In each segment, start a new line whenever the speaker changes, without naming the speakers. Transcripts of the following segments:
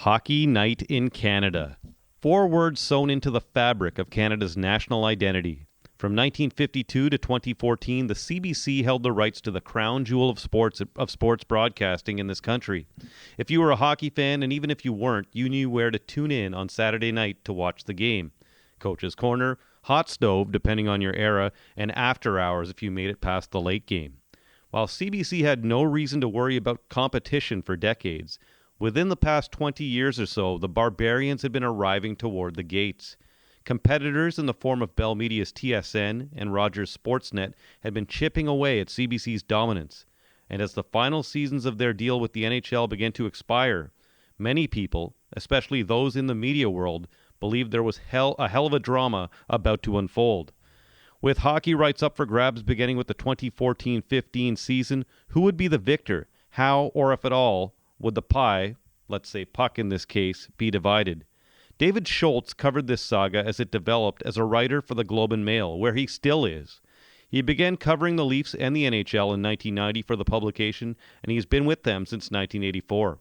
Hockey Night in Canada. 4 words sewn into the fabric of Canada's national identity. From 1952 to 2014, the CBC held the rights to the crown jewel of sports broadcasting in this country. If you were a hockey fan, and even if you weren't, you knew where to tune in on Saturday night to watch the game. Coach's Corner, Hot Stove, depending on your era, and After Hours if you made it past the late game. While CBC had no reason to worry about competition for decades, within the past 20 years or so, the barbarians had been arriving toward the gates. Competitors in the form of Bell Media's TSN and Rogers Sportsnet had been chipping away at CBC's dominance. And as the final seasons of their deal with the NHL began to expire, many people, especially those in the media world, believed there was a hell of a drama about to unfold. With hockey rights up for grabs beginning with the 2014-15 season, who would be the victor? How, or if at all, would the pie, let's say puck in this case, be divided? David Shoalts covered this saga as it developed as a writer for the Globe and Mail, where he still is. He began covering the Leafs and the NHL in 1990 for the publication, and he's been with them since 1984.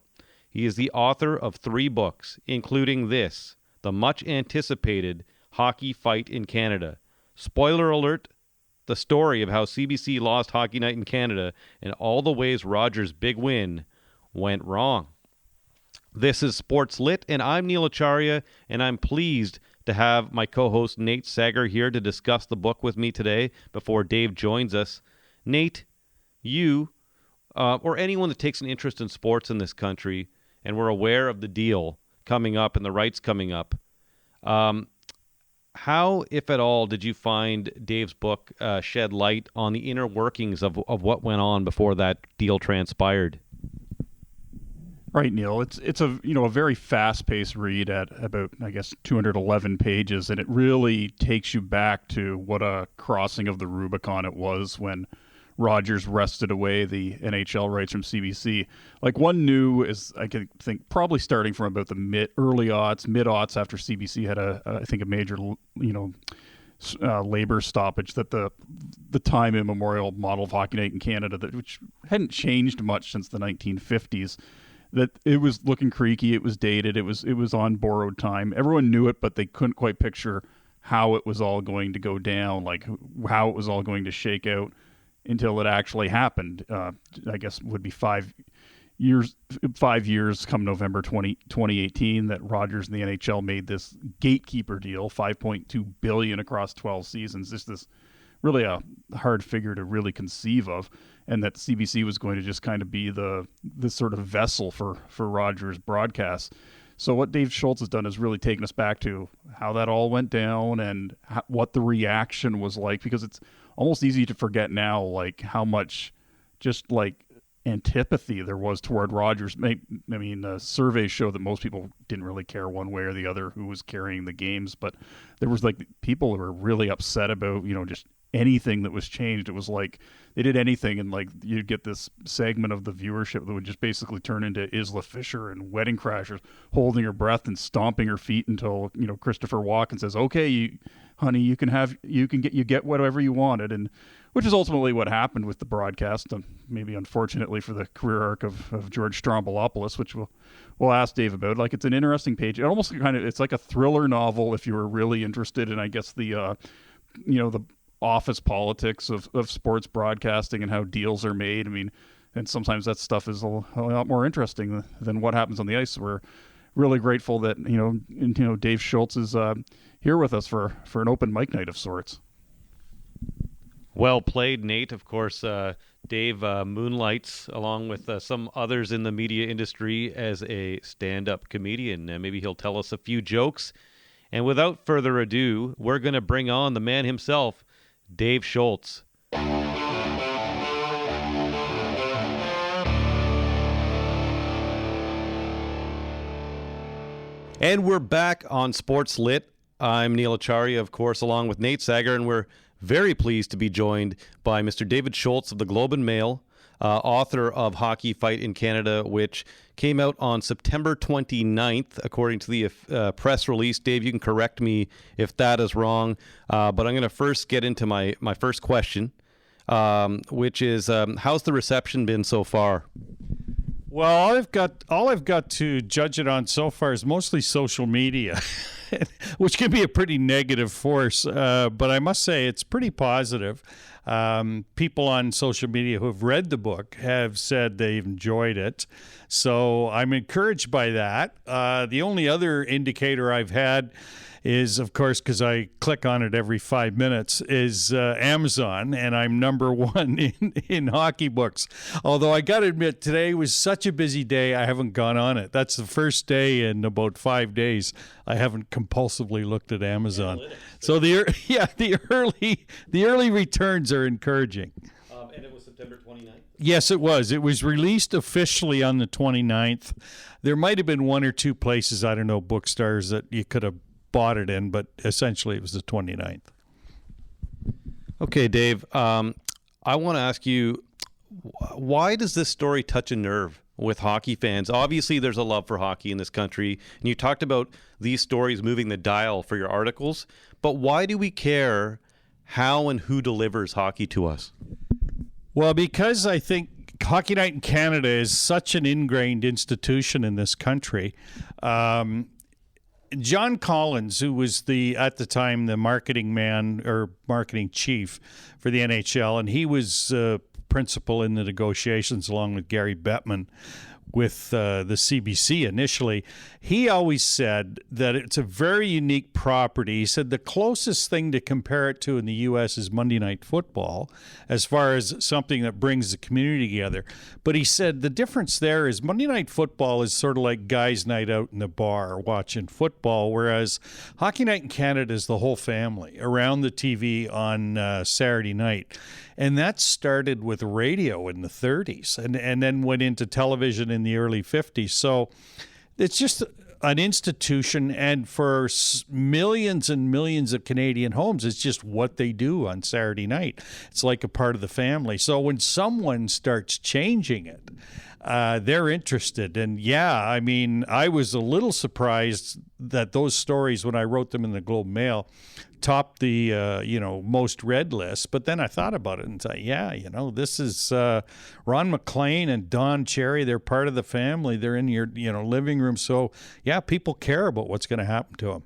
He is the author of 3 books, including this, the much-anticipated Hockey Fight in Canada. Spoiler alert, the story of how CBC lost Hockey Night in Canada and all the ways Rogers' big win went wrong. This is SportsLit, and I'm Neil Acharya, and I'm pleased to have my co-host Neate Sager here to discuss the book with me today before Dave joins us. Nate, you, or anyone that takes an interest in sports in this country, and we're aware of the deal coming up and the rights coming up, how, if at all, did you find Dave's book shed light on the inner workings of what went on before that deal transpired?
Right, Neil. It's a very fast-paced read at about 211 pages, and it really takes you back to what a crossing of the Rubicon it was when Rogers wrested away the NHL rights from CBC. Like, one new is, I think, probably starting from about the mid-aughts after CBC had a major labor stoppage, that the time immemorial model of Hockey Night in Canada, which hadn't changed much since the 1950s. That it was looking creaky, it was dated, it was on borrowed time. Everyone knew it, but they couldn't quite picture how it was all going to go down, like how it was all going to shake out until it actually happened. I guess would be 5 years come November 2018 that Rogers and the NHL made this gatekeeper deal, $5.2 billion across 12 seasons. This really a hard figure to really conceive of, and that CBC was going to just kind of be this sort of vessel for Rogers broadcasts. So what Dave Shoalts has done is really taken us back to how that all went down and what the reaction was like, because it's almost easy to forget now, like how much just like antipathy there was toward Rogers. I mean, surveys show that most people didn't really care one way or the other who was carrying the games, but there was like people who were really upset about, just anything that was changed. It was like they did anything, and like you'd get this segment of the viewership that would just basically turn into Isla Fisher and Wedding Crashers holding her breath and stomping her feet until Christopher Walken says, "Okay, honey, you get whatever you wanted," and which is ultimately what happened with the broadcast. Maybe unfortunately for the career arc of George Stroumboulopoulos, which we'll ask Dave about. Like, it's an interesting page. It almost it's like a thriller novel if you were really interested in, I guess, the office politics of sports broadcasting and how deals are made. I mean, and sometimes that stuff is a lot more interesting than what happens on the ice. We're really grateful that Dave Shoalts is here with us for an open mic night of sorts.
Well played, Nate. Of course, Dave moonlights along with some others in the media industry as a stand-up comedian. Maybe he'll tell us a few jokes. And without further ado, we're going to bring on the man himself, Dave Shoalts. And we're back on SportsLit. I'm Neil Acharya, of course, along with Neate Sager, and we're very pleased to be joined by Mr. David Shoalts of the Globe and Mail, author of Hockey Fight in Canada, which came out on September 29th, according to the press release. Dave, you can correct me if that is wrong, but I'm going to first get into my first question, which is, how's the reception been so far?
Well, all I've got to judge it on so far is mostly social media, which can be a pretty negative force. But I must say it's pretty positive. People on social media who have read the book have said they've enjoyed it. So I'm encouraged by that. The only other indicator I've had is, of course, because I click on it every 5 minutes, is Amazon, and I'm number one in hockey books. Although I got to admit, today was such a busy day, I haven't gone on it. That's the first day in about 5 days I haven't compulsively looked at Amazon. So the early returns are encouraging.
And it was September 29th?
Yes, it was. It was released officially on the 29th. There might have been one or two places, I don't know, bookstores that you could have bought it in, but essentially it was the 29th.
Okay, Dave, I want to ask you, why does this story touch a nerve with hockey fans? Obviously, there's a love for hockey in this country, and you talked about these stories moving the dial for your articles, but why do we care how and who delivers hockey to us?
Well, because I think Hockey Night in Canada is such an ingrained institution in this country. John Collins, who was at the time the marketing man or marketing chief for the NHL, and he was principal in the negotiations along with Gary Bettman with the CBC initially. He always said that it's a very unique property. He said the closest thing to compare it to in the U.S. is Monday Night Football, as far as something that brings the community together. But he said the difference there is Monday Night Football is sort of like guys' night out in the bar watching football, whereas Hockey Night in Canada is the whole family around the TV on Saturday night. And that started with radio in the 30s and then went into television in the early 50s. So it's just an institution, and for millions and millions of Canadian homes, it's just what they do on Saturday night. It's like a part of the family. So when someone starts changing it, they're interested. And yeah, I mean, I was a little surprised that those stories, when I wrote them in the Globe Mail, topped the most read list. But then I thought about it and thought, this is Ron MacLean and Don Cherry. They're part of the family. They're in your living room. So yeah, people care about what's going to happen to them.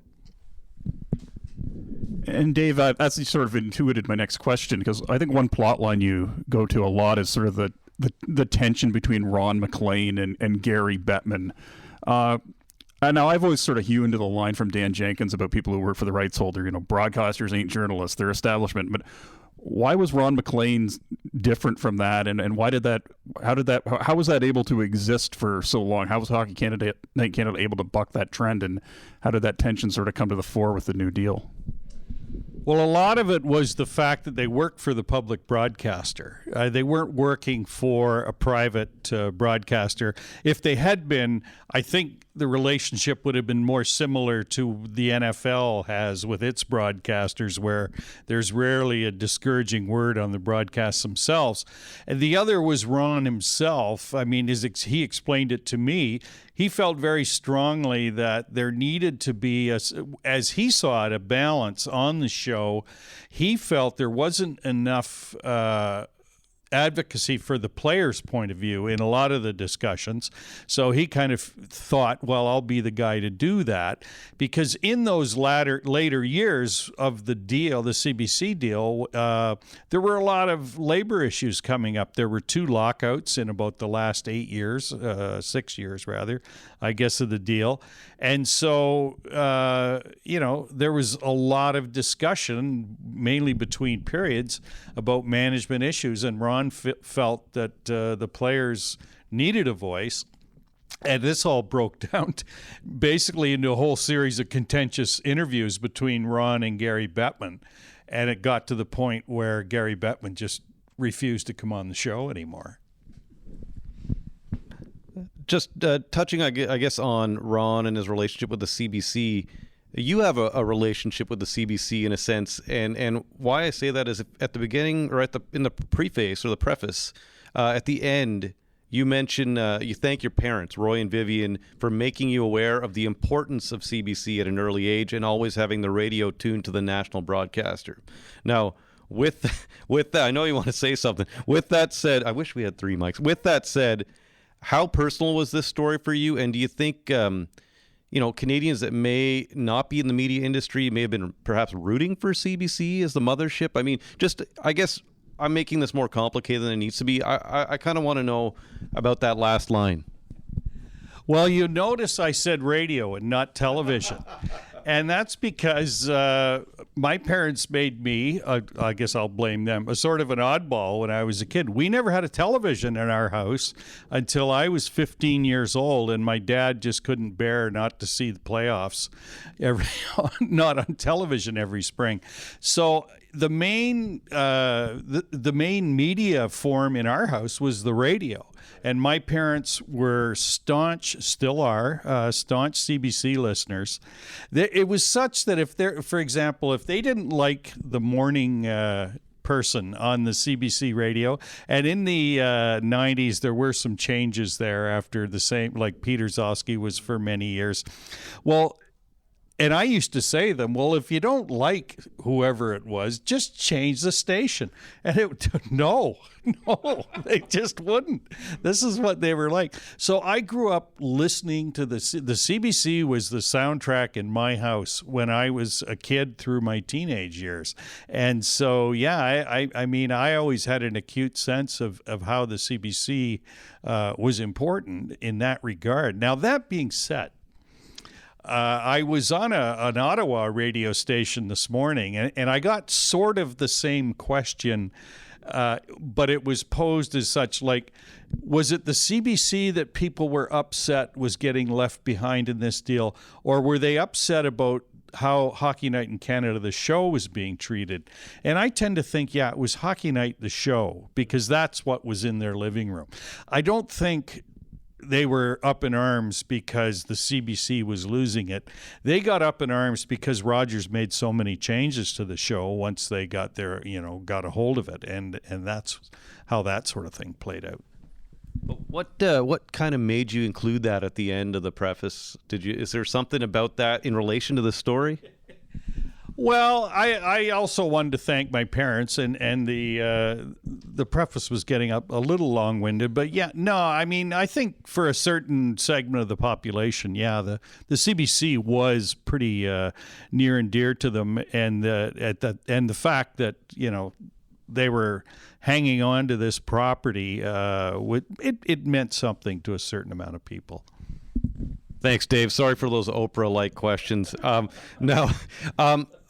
And Dave, that's sort of intuited my next question, because I think one plot line you go to a lot is sort of the tension between Ron MacLean and Gary Bettman. And now I've always sort of hewn to the line from Dan Jenkins about people who work for the rights holder. Broadcasters ain't journalists; they're establishment. But why was Ron MacLean different from that? And how was that able to exist for so long? How was Hockey Night in Canada able to buck that trend? And how did that tension sort of come to the fore with the New Deal?
Well, a lot of it was the fact that they worked for the public broadcaster. They weren't working for a private broadcaster. If they had been, I think the relationship would have been more similar to the NFL has with its broadcasters, where there's rarely a discouraging word on the broadcasts themselves. And the other was Ron himself. I mean, he explained it to me. He felt very strongly that there needed to be, as he saw it, a balance on the show. He felt there wasn't enough advocacy for the player's point of view in a lot of the discussions. So he kind of thought, well, I'll be the guy to do that, because in those later years of the deal, the CBC deal, there were a lot of labor issues coming up. There were 2 lockouts in about the last 6 years rather, I guess, of the deal. And so, there was a lot of discussion, mainly between periods, about management issues. And Ron felt that the players needed a voice. And this all broke down basically into a whole series of contentious interviews between Ron and Gary Bettman. And it got to the point where Gary Bettman just refused to come on the show anymore.
Just touching, I guess, on Ron and his relationship with the CBC, you have a relationship with the CBC in a sense, and why I say that is at the beginning, or in the preface or the preface, at the end, you mention you thank your parents, Roy and Vivian, for making you aware of the importance of CBC at an early age and always having the radio tuned to the national broadcaster. Now, with that, I know you want to say something. With that said, I wish we had 3 mics. With that said, How personal was this story for you? And do you think, Canadians that may not be in the media industry may have been perhaps rooting for CBC as the mothership? I mean, I guess I'm making this more complicated than it needs to be. I kind of want to know about that last line.
Well, you notice I said radio and not television. And that's because my parents made me, I guess I'll blame them, a sort of an oddball when I was a kid. We never had a television in our house until I was 15 years old, and my dad just couldn't bear not to see the playoffs not on television every spring. So the main the main media form in our house was the radio. And my parents were still are staunch CBC listeners. It was such that for example, if they didn't like the morning person on the CBC radio, and in the 90s there were some changes there after the same, like Peter Zosky was for many years. Well, and I used to say to them, well, if you don't like whoever it was, just change the station. And no, they just wouldn't. This is what they were like. So I grew up listening to the CBC was the soundtrack in my house when I was a kid through my teenage years. And so, yeah, I mean, I always had an acute sense of how the CBC was important in that regard. Now, that being said, I was on an Ottawa radio station this morning, and I got sort of the same question, but it was posed as such, like, was it the CBC that people were upset was getting left behind in this deal, or were they upset about how Hockey Night in Canada, the show, was being treated? And I tend to think, yeah, it was Hockey Night, the show, because that's what was in their living room. I don't think they were up in arms because the CBC was losing it. They got up in arms because Rogers made so many changes to the show once they got a hold of it, and that's how that sort of thing played out.
What kind of made you include that at the end of the preface? Is there something about that in relation to the story?
Well, I also wanted to thank my parents, and the preface was getting up a little long-winded, but yeah, no, I mean, I think for a certain segment of the population, yeah, the CBC was pretty near and dear to them, and the fact that they were hanging on to this property, it meant something to a certain amount of people.
Thanks, Dave. Sorry for those Oprah-like questions.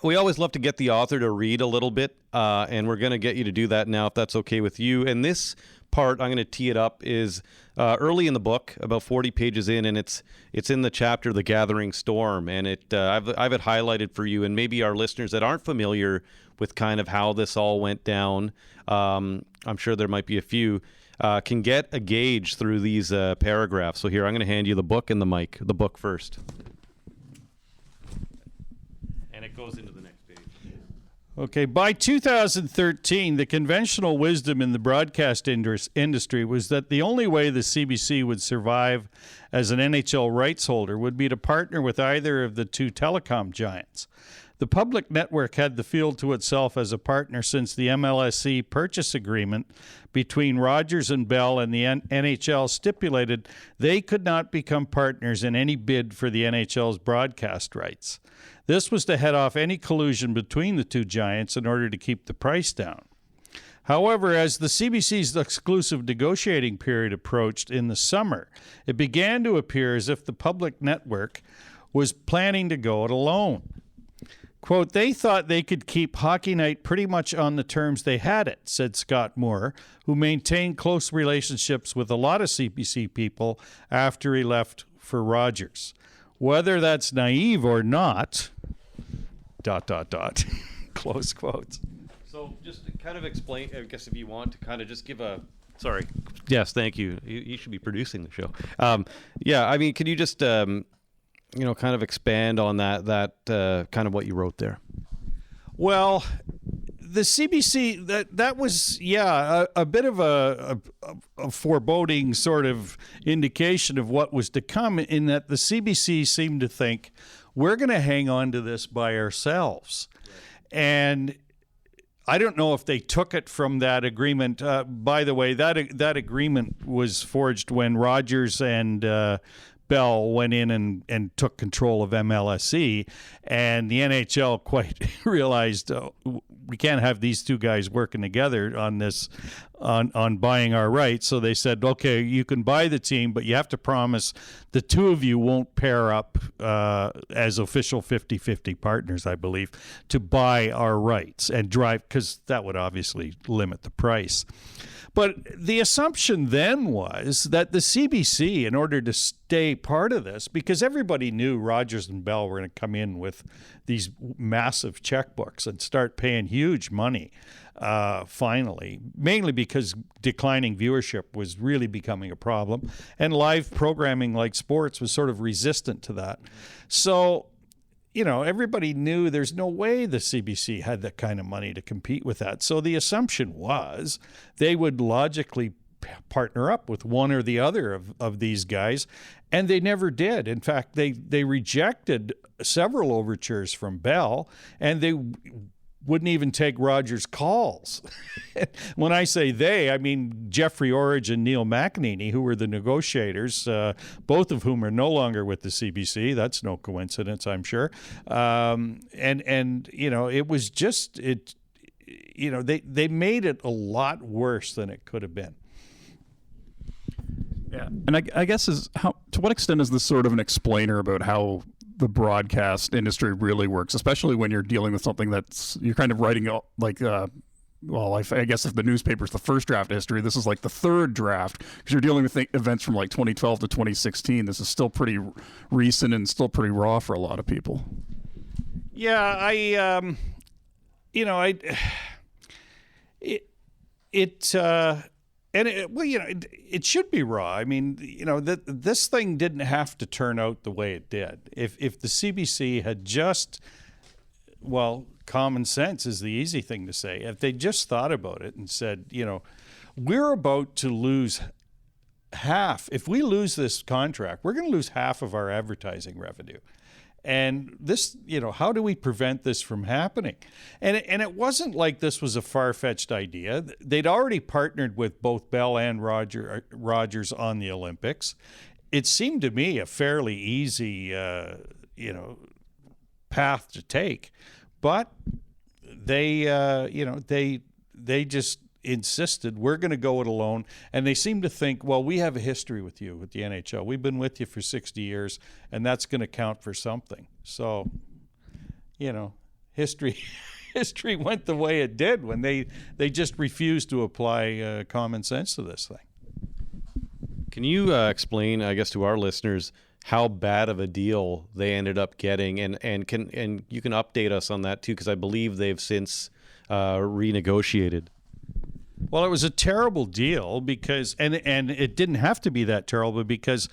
We always love to get the author to read a little bit, and we're going to get you to do that now, if that's okay with you. And this part, I'm going to tee it up, is early in the book, about 40 pages in, and it's in the chapter "The Gathering Storm," and I've it highlighted for you, and maybe our listeners that aren't familiar with kind of how this all went down, I'm sure there might be a few, can get a gauge through these paragraphs. So here, I'm going to hand you the book and the mic. The book first. And it goes into the next page.
Okay, by 2013, the conventional wisdom in the broadcast industry was that the only way the CBC would survive as an NHL rights holder would be to partner with either of the two telecom giants. The public network had the field to itself as a partner since the MLSE purchase agreement between Rogers and Bell and the NHL stipulated they could not become partners in any bid for the NHL's broadcast rights. This was to head off any collusion between the two giants in order to keep the price down. However, as the CBC's exclusive negotiating period approached in the summer, it began to appear as if the public network was planning to go it alone. Quote, they thought they could keep Hockey Night pretty much on the terms they had it, said Scott Moore, who maintained close relationships with a lot of CBC people after he left for Rogers. Whether that's naive or not, ... close quotes.
So just to kind of explain, I guess if you want to kind of just give a... Sorry. Yes, thank you. You should be producing the show. Yeah, I mean, can you just... kind of expand on that kind of what you wrote there?
Well, the CBC, that was, a bit of a foreboding sort of indication of what was to come, in that the CBC seemed to think, we're going to hang on to this by ourselves. Right. And I don't know if they took it from that agreement. By the way, that agreement was forged when Rogers and Bell went in and took control of MLSE, and the NHL quite realized we can't have these two guys working together on this, on buying our rights. So they said, okay, you can buy the team, but you have to promise the two of you won't pair up as official 50-50 partners, I believe, to buy our rights and drive, because that would obviously limit the price. But the assumption then was that the CBC, in order to stay part of this, because everybody knew Rogers and Bell were going to come in with these massive checkbooks and start paying huge money finally, mainly because declining viewership was really becoming a problem, and live programming like sports was sort of resistant to that. So, you know, everybody knew there's no way the CBC had that kind of money to compete with that. So the assumption was they would logically partner up with one or the other of these guys, and they never did. In fact, they rejected several overtures from Bell, and they wouldn't even take Rogers' calls. When I say they, I mean Jeffrey Orridge and Neil McEnany, who were the negotiators, both of whom are no longer with the CBC. That's no coincidence, I'm sure. And you know, it was just, you know, they made it a lot worse than it could have been.
Yeah, and I guess to what extent is this sort of an explainer about how the broadcast industry really works, especially when you're dealing with something you're kind of writing like, well, I guess if the newspaper's the first draft of history, this is like the third draft, because you're dealing with events from like 2012 to 2016. This is still pretty recent and still pretty raw for a lot of people.
Yeah, it should be raw. I mean, you know, this thing didn't have to turn out the way it did. If the CBC had just, well, common sense is the easy thing to say. If they just thought about it and said, you know, we're about to lose half. If we lose this contract, we're going to lose half of our advertising revenue. And this, you know, how do we prevent this from happening? And it wasn't like this was a far-fetched idea. They'd already partnered with both Bell and Rogers on the Olympics. It seemed to me a fairly easy, path to take. But they just insisted we're going to go it alone, and they seem to think, well, we have a history with you, with the NHL. We've been with you for 60 years, and that's going to count for something. So, you know, history went the way it did when they just refused to apply common sense to this thing.
Can you explain, I guess, to our listeners how bad of a deal they ended up getting, and you can update us on that too, because I believe they've since renegotiated.
Well, it was a terrible deal because, and it didn't have to be that terrible, because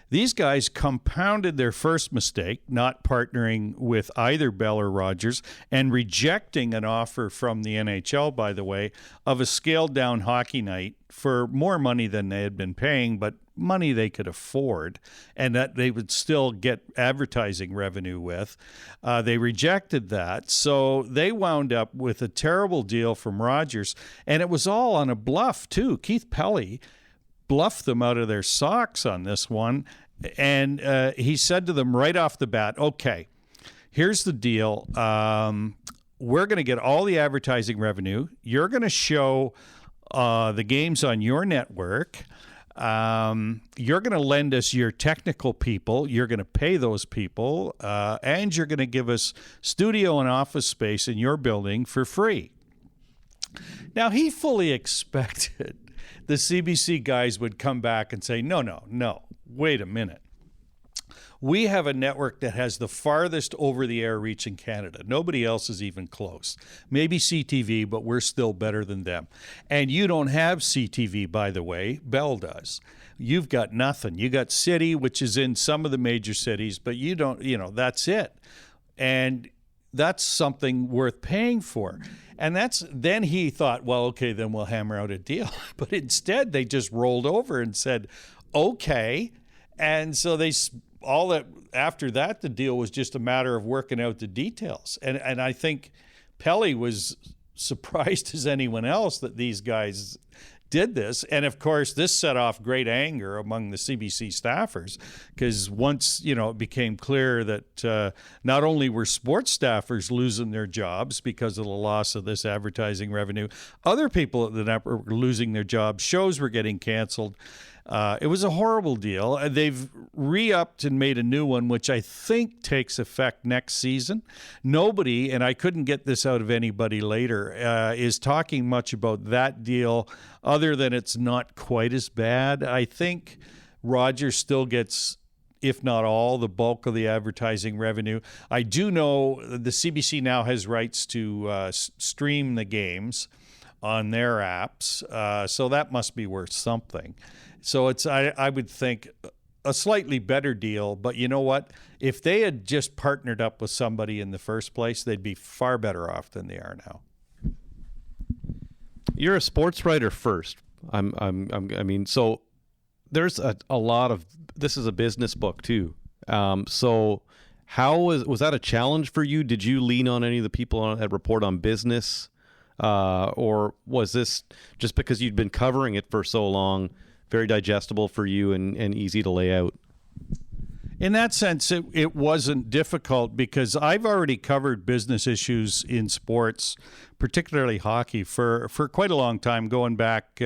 these guys compounded their first mistake, not partnering with either Bell or Rogers, and rejecting an offer from the NHL, by the way, of a scaled-down hockey night for more money than they had been paying, but money they could afford, and that they would still get advertising revenue with. They rejected that, so they wound up with a terrible deal from Rogers, and it was all on a bluff, too. Keith Pelley bluffed them out of their socks on this one, and he said to them right off the bat, okay, here's the deal. We're going to get all the advertising revenue. You're going to show the games on your network. You're going to lend us your technical people. You're going to pay those people, and you're going to give us studio and office space in your building for free. Now, he fully expected the CBC guys would come back and say, no, wait a minute. We have a network that has the farthest over-the-air reach in Canada. Nobody else is even close. Maybe CTV, but we're still better than them. And you don't have CTV, by the way. Bell does. You've got nothing. You got City, which is in some of the major cities, but you don't, that's it. And that's something worth paying for. And then he thought, well, okay, then we'll hammer out a deal. But instead, they just rolled over and said, okay. And so after that, the deal was just a matter of working out the details. And I think Pelley was surprised as anyone else that these guys did this. And of course, this set off great anger among the CBC staffers, because once, it became clear that not only were sports staffers losing their jobs because of the loss of this advertising revenue, other people at the network were losing their jobs. Shows were getting canceled. It was a horrible deal. They've re-upped and made a new one, which I think takes effect next season. Nobody, and I couldn't get this out of anybody later, is talking much about that deal other than it's not quite as bad. I think Rogers still gets, if not all, the bulk of the advertising revenue. I do know the CBC now has rights to stream the games on their apps, so that must be worth something. So it's, I would think, a slightly better deal. But you know what? If they had just partnered up with somebody in the first place, they'd be far better off than they are now.
You're a sports writer first. I mean, so there's a lot of, this is a business book too. So how was that a challenge for you? Did you lean on any of the people that report on business? Or was this just because you'd been covering it for so long, very digestible for you and easy to lay out?
In that sense, it wasn't difficult because I've already covered business issues in sports, particularly hockey, for quite a long time, going back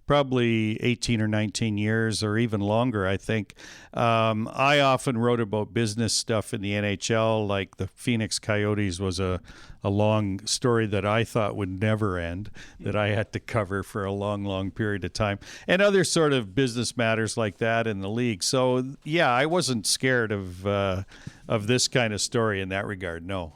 probably 18 or 19 years or even longer, I think. I often wrote about business stuff in the NHL, like the Phoenix Coyotes was a long story that I thought would never end, that I had to cover for a long, long period of time, and other sort of business matters like that in the league. So, yeah, I wasn't scared of this kind of story in that regard, no.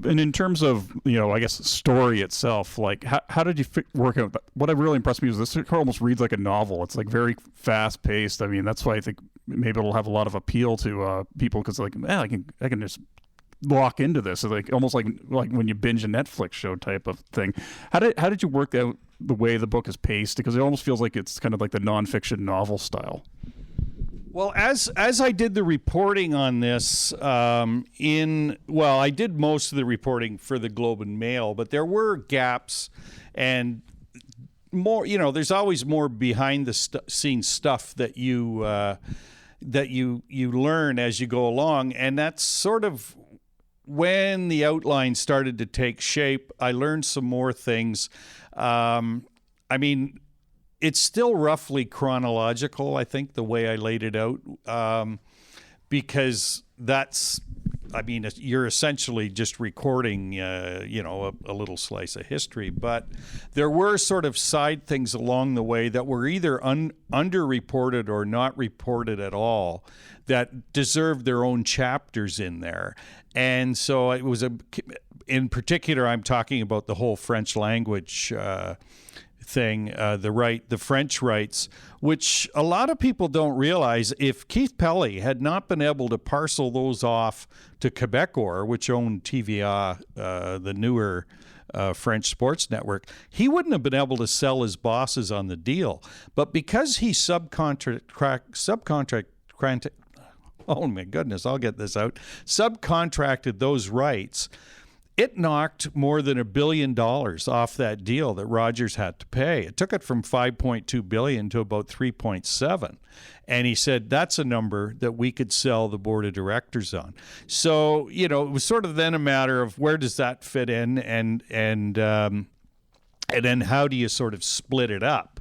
And in terms of, I guess, story itself, like, how did you work out? What really impressed me was this almost reads like a novel. It's, like, very fast-paced. I mean, that's why I think maybe it'll have a lot of appeal to people, because, like, I can just lock into this. It's like almost like when you binge a Netflix show type of thing. How did you work out the way the book is paced? Because it almost feels like it's kind of like the nonfiction novel style.
Well, as I did the reporting on this, I did most of the reporting for the Globe and Mail, but there were gaps and more. There's always more behind the scenes stuff that you learn as you go along, and that's sort of when the outline started to take shape. I learned some more things. It's still roughly chronological, I think, the way I laid it out, because you're essentially just recording, a little slice of history. But there were sort of side things along the way that were either underreported or not reported at all that deserved their own chapters in there. And so it was in particular, I'm talking about the whole French language thing, the French rights, which a lot of people don't realize. If Keith Pelley had not been able to parcel those off to Quebecor, which owned TVA, the newer French sports network, he wouldn't have been able to sell his bosses on the deal. But because he subcontracted, oh my goodness, I'll get this out, subcontracted those rights, it knocked more than $1 billion off that deal that Rogers had to pay. It took it from $5.2 billion to about $3.7. And he said that's a number that we could sell the board of directors on. So, it was sort of then a matter of where does that fit in, and then how do you sort of split it up?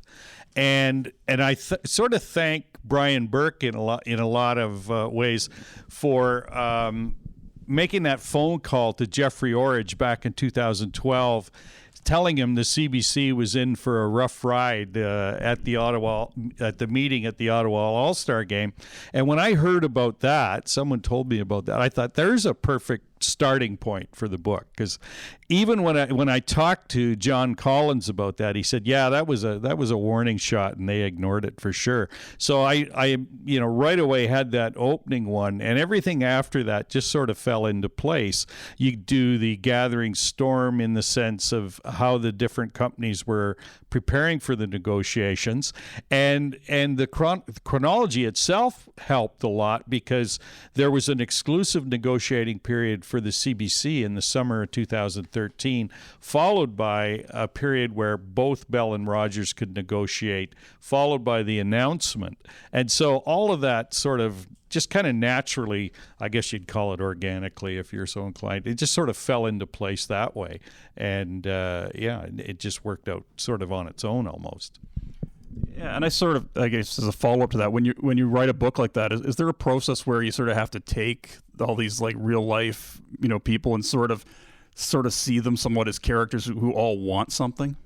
And I sort of thank Brian Burke in a lot of ways for making that phone call to Jeffrey Orridge back in 2012, telling him the CBC was in for a rough ride at the meeting at the Ottawa All-Star game. And when I heard about that, someone told me about that, I thought there's a perfect starting point for the book, because even when I talked to John Collins about that, he said, yeah, that was a warning shot and they ignored it for sure. So I right away had that opening one, and everything after that just sort of fell into place. You do the gathering storm in the sense of how the different companies were preparing for the negotiations, and the chronology itself helped a lot, because there was an exclusive negotiating period for the CBC in the summer of 2013, followed by a period where both Bell and Rogers could negotiate, followed by the announcement. And so all of that sort of just kind of naturally, I guess you'd call it organically if you're so inclined, it just sort of fell into place that way. And it just worked out sort of on its own almost.
Yeah, and I guess as a follow-up to that, when you write a book like that, is there a process where you sort of have to take all these like real life, people and sort of see them somewhat as characters who all want something?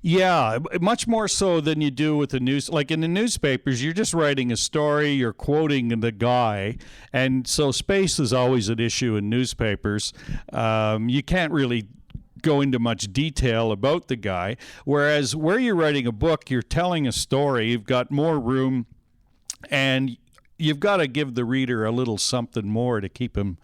Yeah, much more so than you do with the news. Like in the newspapers, you're just writing a story, you're quoting the guy, and so space is always an issue in newspapers. You can't really go into much detail about the guy, whereas where you're writing a book, you're telling a story, you've got more room, and you've got to give the reader a little something more to keep him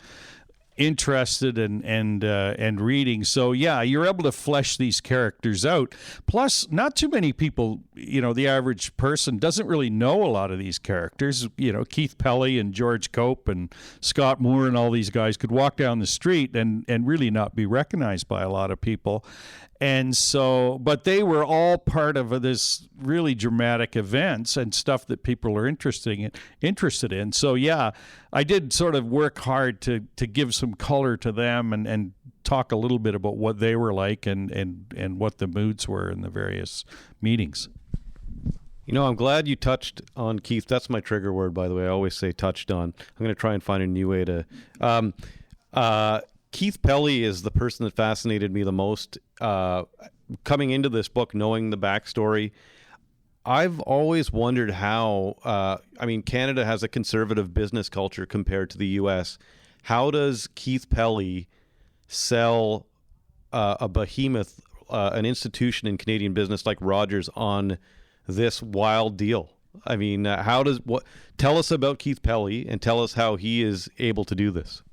interested and reading. So yeah, you're able to flesh these characters out. Plus, not too many people, the average person doesn't really know a lot of these characters. Keith Pelley and George Cope and Scott Moore and all these guys could walk down the street and really not be recognized by a lot of people. And so, but they were all part of this really dramatic events and stuff that people are interested in. So yeah, I did sort of work hard to give some color to them and talk a little bit about what they were like and what the moods were in the various meetings.
I'm glad you touched on Keith. That's my trigger word, by the way. I always say touched on. I'm going to try and find a new way to... Keith Pelley is the person that fascinated me the most. Coming into this book, knowing the backstory, I've always wondered how, Canada has a conservative business culture compared to the U.S. How does Keith Pelley sell a behemoth, an institution in Canadian business like Rogers on this wild deal? Tell us about Keith Pelley and tell us how he is able to do this.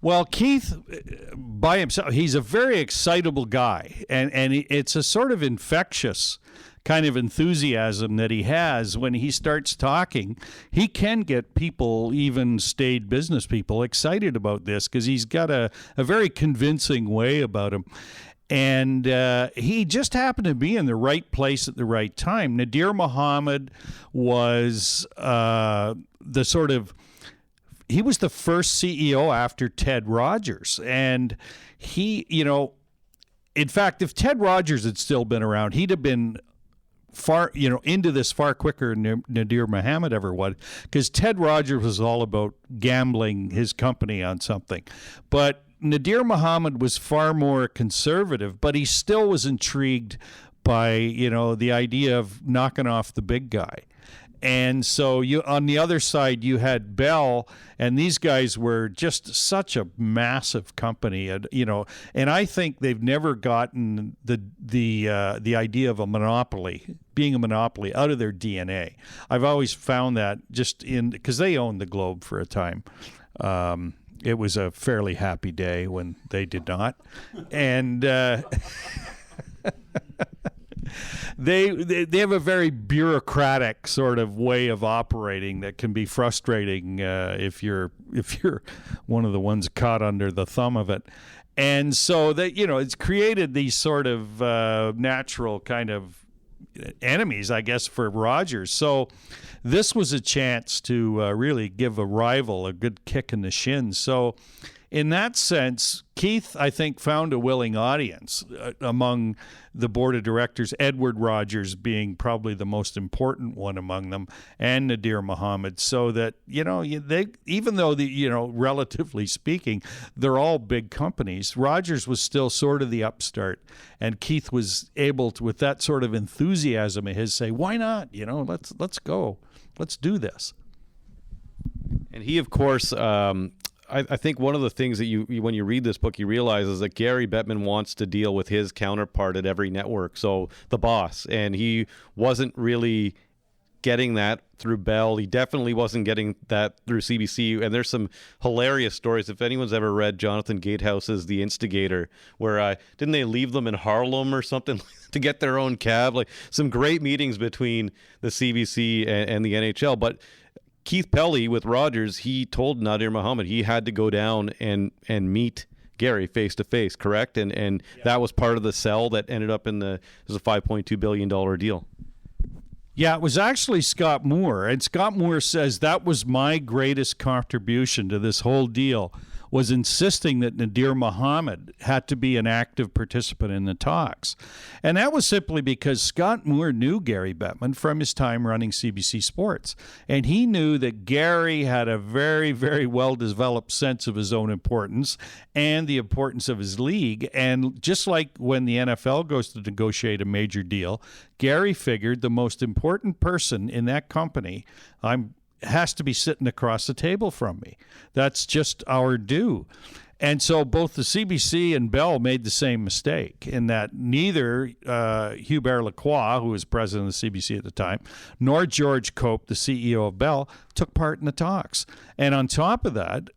Well, Keith, by himself, he's a very excitable guy, and it's a sort of infectious kind of enthusiasm that he has when he starts talking. He can get people, even staid business people, excited about this because he's got a very convincing way about him. And he just happened to be in the right place at the right time. Nadir Mohammed was he was the first CEO after Ted Rogers. And he, in fact, if Ted Rogers had still been around, he'd have been far, into this far quicker than Nadir Mohammed ever would, because Ted Rogers was all about gambling his company on something. But Nadir Mohammed was far more conservative, but he still was intrigued by, the idea of knocking off the big guy. And so on the other side, you had Bell, and these guys were just such a massive company, and I think they've never gotten the idea of being a monopoly out of their DNA. I've always found that because they owned the Globe for a time. It was a fairly happy day when they did not, and. They have a very bureaucratic sort of way of operating that can be frustrating if you're one of the ones caught under the thumb of it. And so that it's created these sort of natural kind of enemies, I guess, for Rogers. So this was a chance to really give a rival a good kick in the shins. So in that sense, Keith, I think, found a willing audience among the board of directors, Edward Rogers being probably the most important one among them, and Nadir Mohammed, so that, they, even though, relatively speaking, they're all big companies, Rogers was still sort of the upstart, and Keith was able to, with that sort of enthusiasm of his, say, why not? Let's go. Let's do this.
And he, of course... I think one of the things that you when you read this book, you realize is that Gary Bettman wants to deal with his counterpart at every network, so the boss, and he wasn't really getting that through Bell. He definitely wasn't getting that through CBC, and there's some hilarious stories. If anyone's ever read Jonathan Gatehouse's The Instigator, where didn't they leave them in Harlem or something to get their own cab? Like some great meetings between the CBC and the NHL, but Keith Pelley with Rogers, he told Nadir Muhammad he had to go down and meet Gary face to face, correct? And that was part of the sell that ended up in it was a $5.2 billion deal.
Yeah, it was actually Scott Moore. And Scott Moore says that was my greatest contribution to this whole deal, was insisting that Nadir Muhammad had to be an active participant in the talks. And that was simply because Scott Moore knew Gary Bettman from his time running CBC Sports. And he knew that Gary had a very, very well-developed sense of his own importance and the importance of his league. And just like when the NFL goes to negotiate a major deal, Gary figured the most important person in that company has to be sitting across the table from me. That's just our due. And so both the CBC and Bell made the same mistake in that neither Hubert Lacroix, who was president of the CBC at the time, nor George Cope, the CEO of Bell, took part in the talks. And on top of that,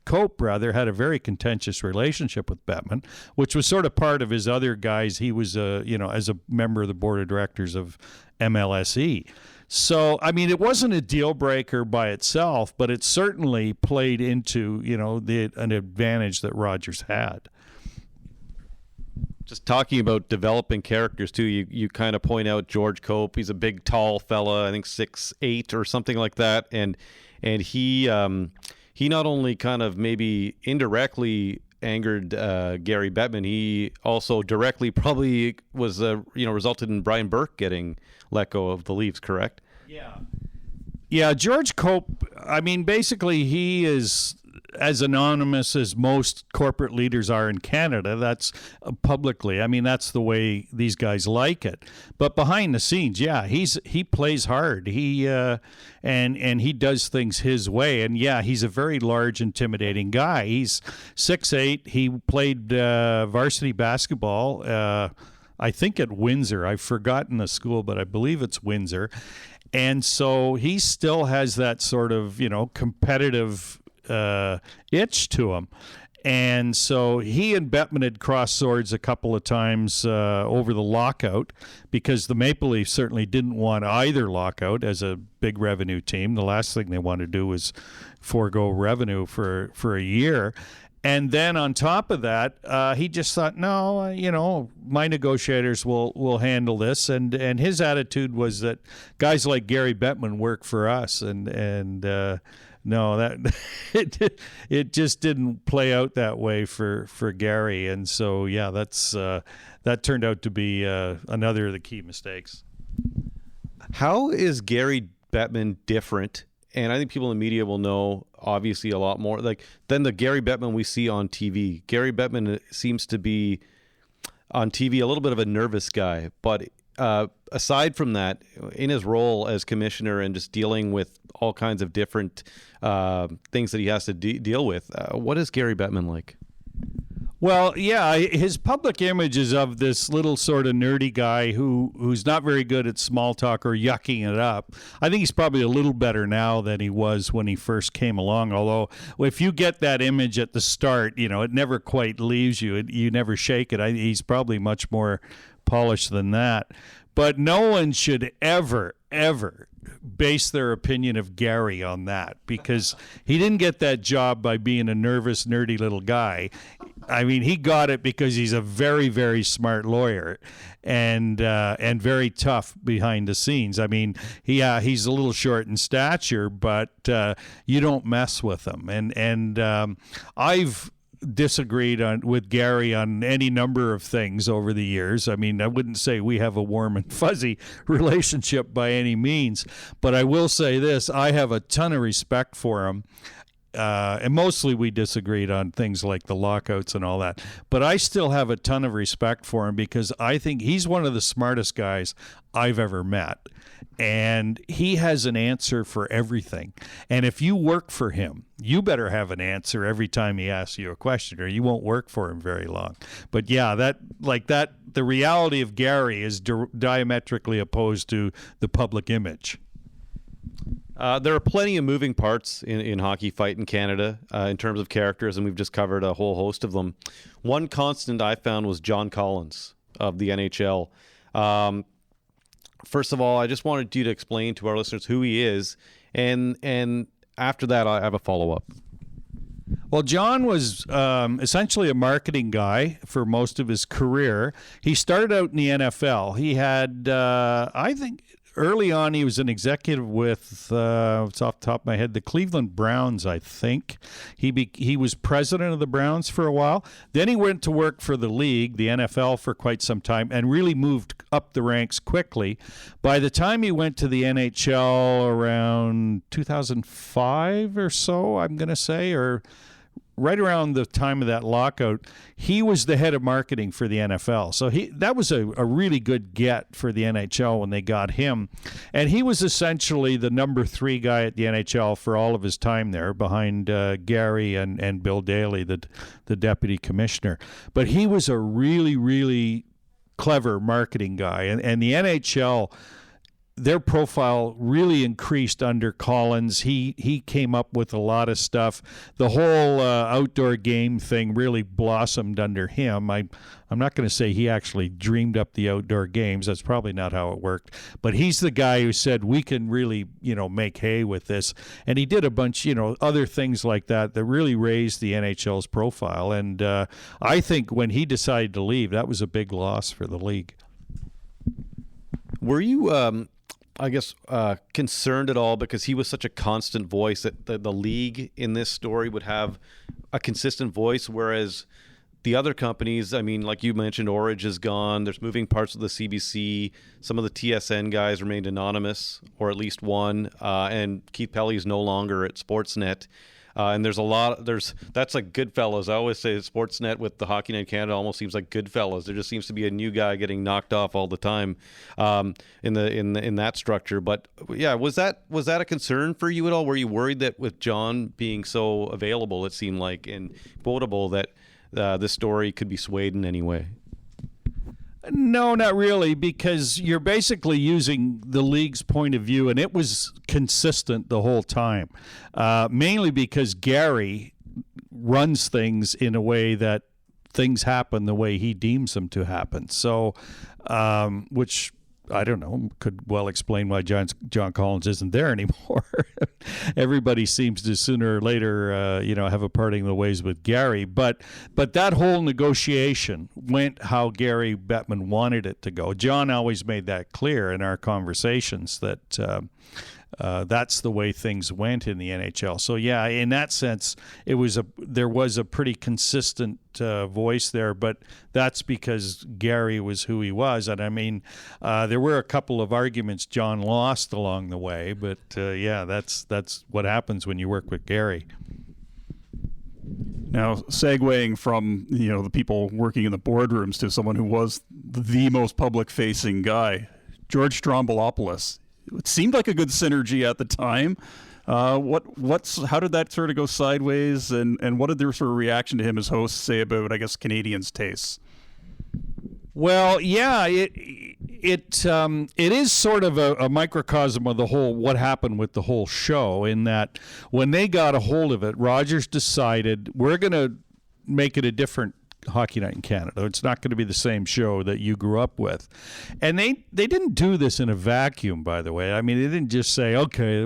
Cope had a very contentious relationship with Bettman, which was sort of part of his other guys. He was, as a member of the board of directors of MLSE. So, I mean, it wasn't a deal breaker by itself, but it certainly played into, an advantage that Rogers had.
Just talking about developing characters, too, you kind of point out George Cope. He's a big, tall fella, I think 6'8" or something like that. And he not only kind of maybe indirectly angered Gary Bettman, he also directly probably was, resulted in Brian Burke getting let go of the Leafs, correct? Yeah, George Cope, I mean, basically he is as anonymous as most corporate leaders are in Canada. That's publicly. I mean, that's the way these guys like it. But behind the scenes, yeah, he plays hard. He and he does things his way. And yeah, he's a very large, intimidating guy. He's 6'8". He played varsity basketball. I think at Windsor. I've forgotten the school, but I believe it's Windsor. And so he still has that sort of, competitive itch to him. And so he and Bettman had crossed swords a couple of times over the lockout, because the Maple Leafs certainly didn't want either lockout as a big revenue team. The last thing they wanted to do was forego revenue for a year. And then on top of that, he just thought, no, my negotiators will handle this. And his attitude was that guys like Gary Bettman work for us. And no, that it just didn't play out that way for Gary. And so, yeah, that turned out to be another of the key mistakes. How is Gary Bettman different? And I think people in the media will know, obviously, a lot more than the Gary Bettman we see on TV. Gary Bettman seems to be on TV a little bit of a nervous guy. But aside from that, in his role as commissioner and just dealing with all kinds of different things that he has to deal with, what is Gary Bettman like?
Well, yeah, his public image is of this little sort of nerdy guy who's not very good at small talk or yucking it up. I think he's probably a little better now than he was when he first came along, although if you get that image at the start, it never quite leaves you. You never shake it. He's probably much more polished than that. But no one should ever base their opinion of Gary on that, because he didn't get that job by being a nervous, nerdy little guy. I mean, he got it because he's a very, very smart lawyer and very tough behind the scenes. I mean, he's a little short in stature, but you don't mess with him. And I've disagreed with Gary on any number of things over the years. I mean, I wouldn't say we have a warm and fuzzy relationship by any means, but I will say this: I have a ton of respect for him. And mostly we disagreed on things like the lockouts and all that. But I still have a ton of respect for him because I think he's one of the smartest guys I've ever met. And he has an answer for everything. And if you work for him, you better have an answer every time he asks you a question, or you won't work for him very long. But yeah, the reality of Gary is diametrically opposed to the public image.
There are plenty of moving parts in hockey fight in Canada in terms of characters, and we've just covered a whole host of them. One constant I found was John Collins of the NHL. first of all, I just wanted you to explain to our listeners who he is, and after that, I have a follow-up.
Well, John was essentially a marketing guy for most of his career. He started out in the NFL. He had, I think, early on, he was an executive with, it's off the top of my head, the Cleveland Browns, I think. He was president of the Browns for a while. Then he went to work for the league, the NFL, for quite some time, and really moved up the ranks quickly. By the time he went to the NHL around 2005 or so, I'm going to say, or right around the time of that lockout, he was the head of marketing for the NFL. So that was a really good get for the NHL when they got him. And he was essentially the number 3 guy at the NHL for all of his time there, behind Gary and Bill Daly, the deputy commissioner. But he was a really, really clever marketing guy. And the NHL, their profile really increased under Collins. He came up with a lot of stuff. The whole outdoor game thing really blossomed under him. I'm not going to say he actually dreamed up the outdoor games. That's probably not how it worked. But he's the guy who said, we can really, make hay with this. And he did a bunch, other things like that really raised the NHL's profile. And I think when he decided to leave, that was a big loss for the league.
Were you concerned at all because he was such a constant voice that the league in this story would have a consistent voice, whereas the other companies, I mean, like you mentioned, Orange is gone. There's moving parts of the CBC. Some of the TSN guys remained anonymous, or at least one. And Keith Pelley is no longer at SportsNet. And that's like Goodfellas. I always say Sportsnet with the Hockey Night in Canada almost seems like Goodfellas. There just seems to be a new guy getting knocked off all the time in that structure. But yeah, was that a concern for you at all? Were you worried that with John being so available, it seemed like, and quotable, that this story could be swayed in any way?
No, not really, because you're basically using the league's point of view, and it was consistent the whole time, mainly because Gary runs things in a way that things happen the way he deems them to happen. So, which, I don't know, could well explain why John Collins isn't there anymore. Everybody seems to sooner or later, have a parting of the ways with Gary. But that whole negotiation went how Gary Bettman wanted it to go. John always made that clear in our conversations that that's the way things went in the NHL. So yeah, in that sense, there was a pretty consistent voice there, but that's because Gary was who he was. And I mean, there were a couple of arguments John lost along the way, but yeah, that's what happens when you work with Gary.
Now, segueing from the people working in the boardrooms to someone who was the most public-facing guy, George Stroumboulopoulos. It seemed like a good synergy at the time. How did that sort of go sideways, and what did their sort of reaction to him as host say about, I guess, Canadians' tastes?
Well, yeah, it is sort of a microcosm of the whole what happened with the whole show, in that when they got a hold of it, Rogers decided, we're going to make it a different Hockey Night in Canada. It's not going to be the same show that you grew up with. And they didn't do this in a vacuum, by the way. I mean, they didn't just say, okay,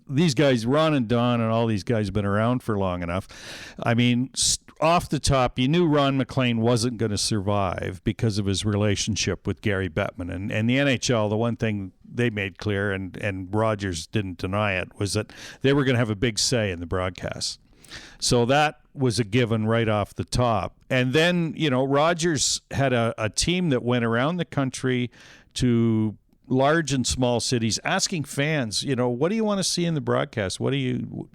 these guys, Ron and Don and all these guys have been around for long enough. I mean, off the top, you knew Ron MacLean wasn't going to survive because of his relationship with Gary Bettman. And the NHL, the one thing they made clear, and Rogers didn't deny it, was that they were going to have a big say in the broadcast. So that was a given right off the top. And then, Rogers had a team that went around the country to large and small cities asking fans, what do you want to see in the broadcast? What do you,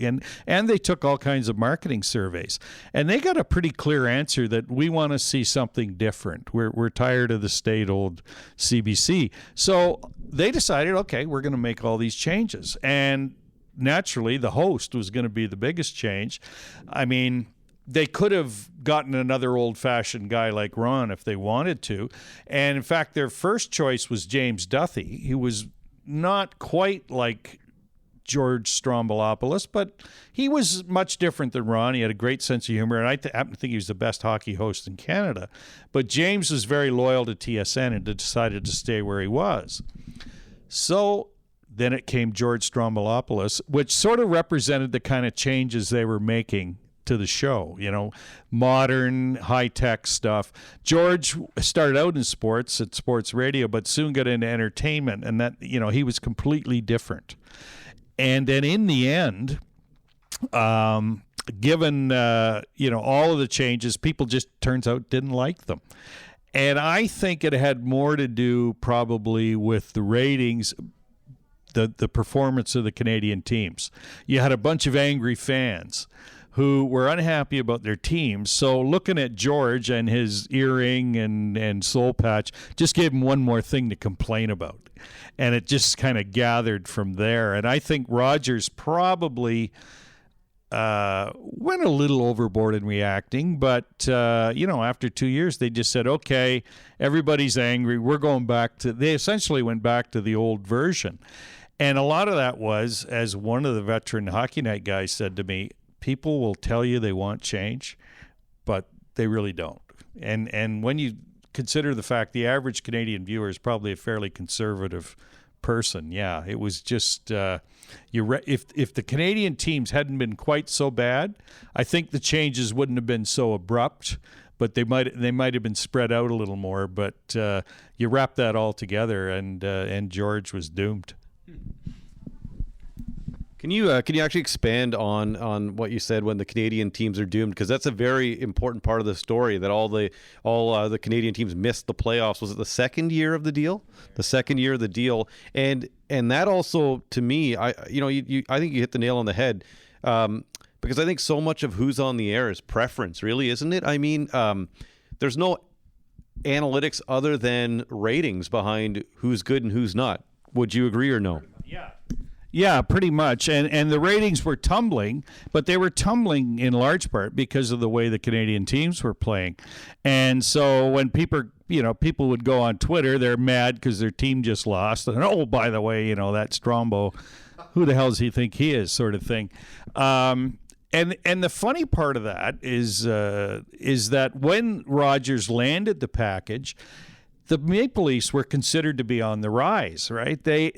and they took all kinds of marketing surveys, and they got a pretty clear answer that we want to see something different. We're tired of the state old CBC. So they decided, okay, we're going to make all these changes. And naturally, the host was going to be the biggest change. I mean, they could have gotten another old-fashioned guy like Ron if they wanted to. And, in fact, their first choice was James Duthie, who was not quite like George Stroumboulopoulos, but he was much different than Ron. He had a great sense of humor, and I happen to think he was the best hockey host in Canada. But James was very loyal to TSN and decided to stay where he was. So then it came George Stroumboulopoulos, which sort of represented the kind of changes they were making to the show, modern, high-tech stuff. George started out in sports at sports radio, but soon got into entertainment, and that, he was completely different. And then in the end, given, all of the changes, people just, turns out, didn't like them. And I think it had more to do probably with the ratings, the performance of the Canadian teams. You had a bunch of angry fans who were unhappy about their teams. So looking at George and his earring and soul patch just gave him one more thing to complain about. And it just kind of gathered from there. And I think Rogers probably went a little overboard in reacting. But, after 2 years, they just said, okay, everybody's angry. We're going back to – they essentially went back to the old version. And a lot of that was, as one of the veteran Hockey Night guys said to me, people will tell you they want change, but they really don't. And when you consider the fact the average Canadian viewer is probably a fairly conservative person, yeah, it was just if the Canadian teams hadn't been quite so bad, I think the changes wouldn't have been so abrupt, but they might have been spread out a little more. But you wrap that all together, and George was doomed.
Can you actually expand on what you said when the Canadian teams are doomed? Because that's a very important part of the story, that all the Canadian teams missed the playoffs. Was it the second year of the deal? The second year of the deal, and that also, to me, I think you hit the nail on the head, because I think so much of who's on the air is preference, really, isn't it? I mean, there's no analytics other than ratings behind who's good and who's not. Would you agree or no?
Yeah, pretty much. And the ratings were tumbling, but they were tumbling in large part because of the way the Canadian teams were playing. And so when people would go on Twitter, they're mad because their team just lost. And, oh, by the way, that Strombo, who the hell does he think he is, sort of thing. And the funny part of that is that when Rogers landed the package, the Maple Leafs were considered to be on the rise, right? They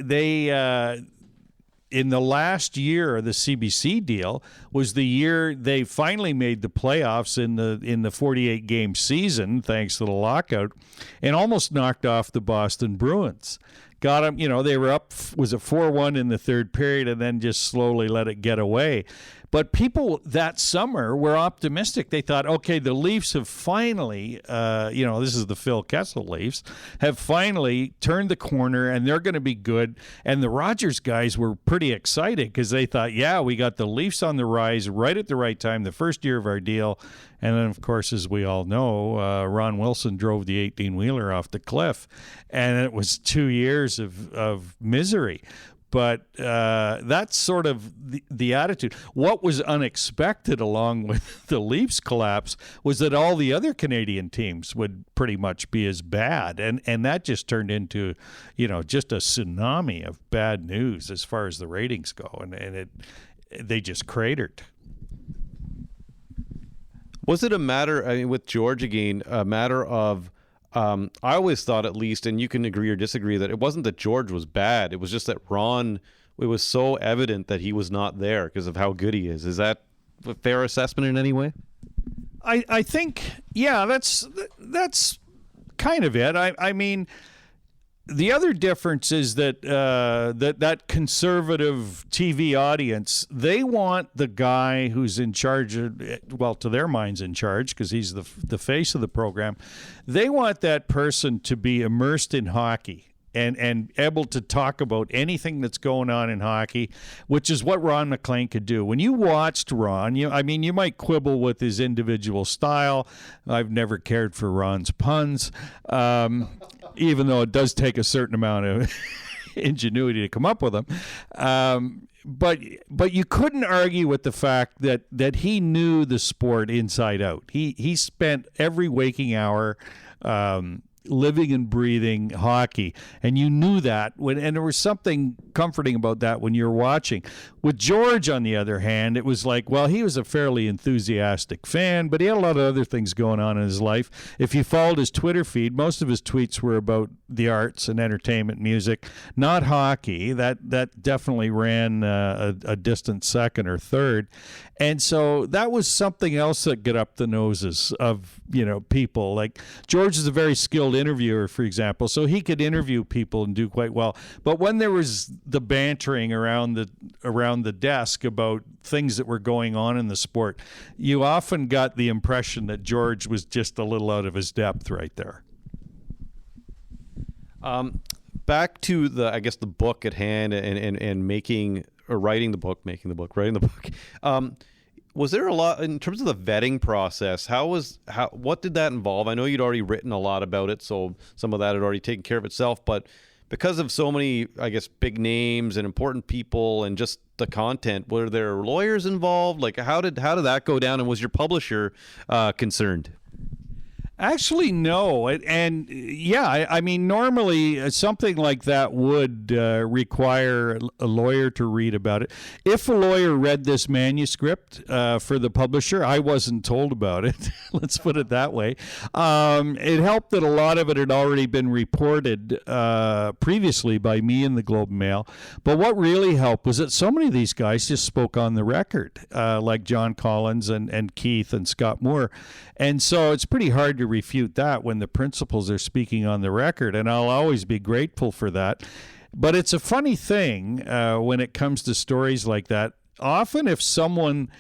in the last year of the CBC deal was the year they finally made the playoffs in the 48-game season, thanks to the lockout, and almost knocked off the Boston Bruins. Got them, they were up, was it 4-1 in the third period, and then just slowly let it get away. But people that summer were optimistic. They thought, okay, the Leafs have finally, this is the Phil Kessel Leafs, have finally turned the corner, and they're going to be good. And the Rogers guys were pretty excited because they thought, yeah, we got the Leafs on the rise right at the right time, the first year of our deal. And then, of course, as we all know, Ron Wilson drove the 18-wheeler off the cliff. And it was 2 years of misery. But that's sort of the attitude. What was unexpected along with the Leafs collapse was that all the other Canadian teams would pretty much be as bad. And that just turned into, just a tsunami of bad news as far as the ratings go. And they just cratered.
Was it a matter, with George again, a matter of, I always thought, at least, and you can agree or disagree, that it wasn't that George was bad. It was just that Ron, it was so evident that he was not there because of how good he is. Is that a fair assessment in any way?
I think, yeah, that's kind of it. I mean, the other difference is that that conservative TV audience, they want the guy who's in charge of, well, to their minds in charge because he's the face of the program. They want that person to be immersed in hockey and able to talk about anything that's going on in hockey, which is what Ron MacLean could do. When you watched Ron, you might quibble with his individual style. I've never cared for Ron's puns, even though it does take a certain amount of ingenuity to come up with them. But you couldn't argue with the fact that he knew the sport inside out. He spent every waking hour living and breathing hockey, and you knew that and there was something comforting about that when you're watching. With George, on the other hand, it was like, well, he was a fairly enthusiastic fan, but he had a lot of other things going on in his life. If you followed his Twitter feed, most of his tweets were about the arts and entertainment, music, not hockey. That definitely ran a distant second or third. And so that was something else that got up the noses of, people. Like George is a very skilled interviewer, for example, so he could interview people and do quite well. But when there was the bantering around the desk about things that were going on in the sport, you often got the impression that George was just a little out of his depth right there.
Back to the book at hand and writing the book. Was there a lot in terms of the vetting process? What did that involve? I know you'd already written a lot about it, so some of that had already taken care of itself. But because of so many, big names and important people and just the content, were there lawyers involved? Like, how did that go down? And was your publisher concerned?
Actually, no. Normally something like that would require a lawyer to read about it. If a lawyer read this manuscript for the publisher, I wasn't told about it. Let's put it that way. It helped that a lot of it had already been reported previously by me in the Globe and Mail. But what really helped was that so many of these guys just spoke on the record, like John Collins and Keith and Scott Moore. And so it's pretty hard to refute that when the principals are speaking on the record, and I'll always be grateful for that. But it's a funny thing when it comes to stories like that. Often if someone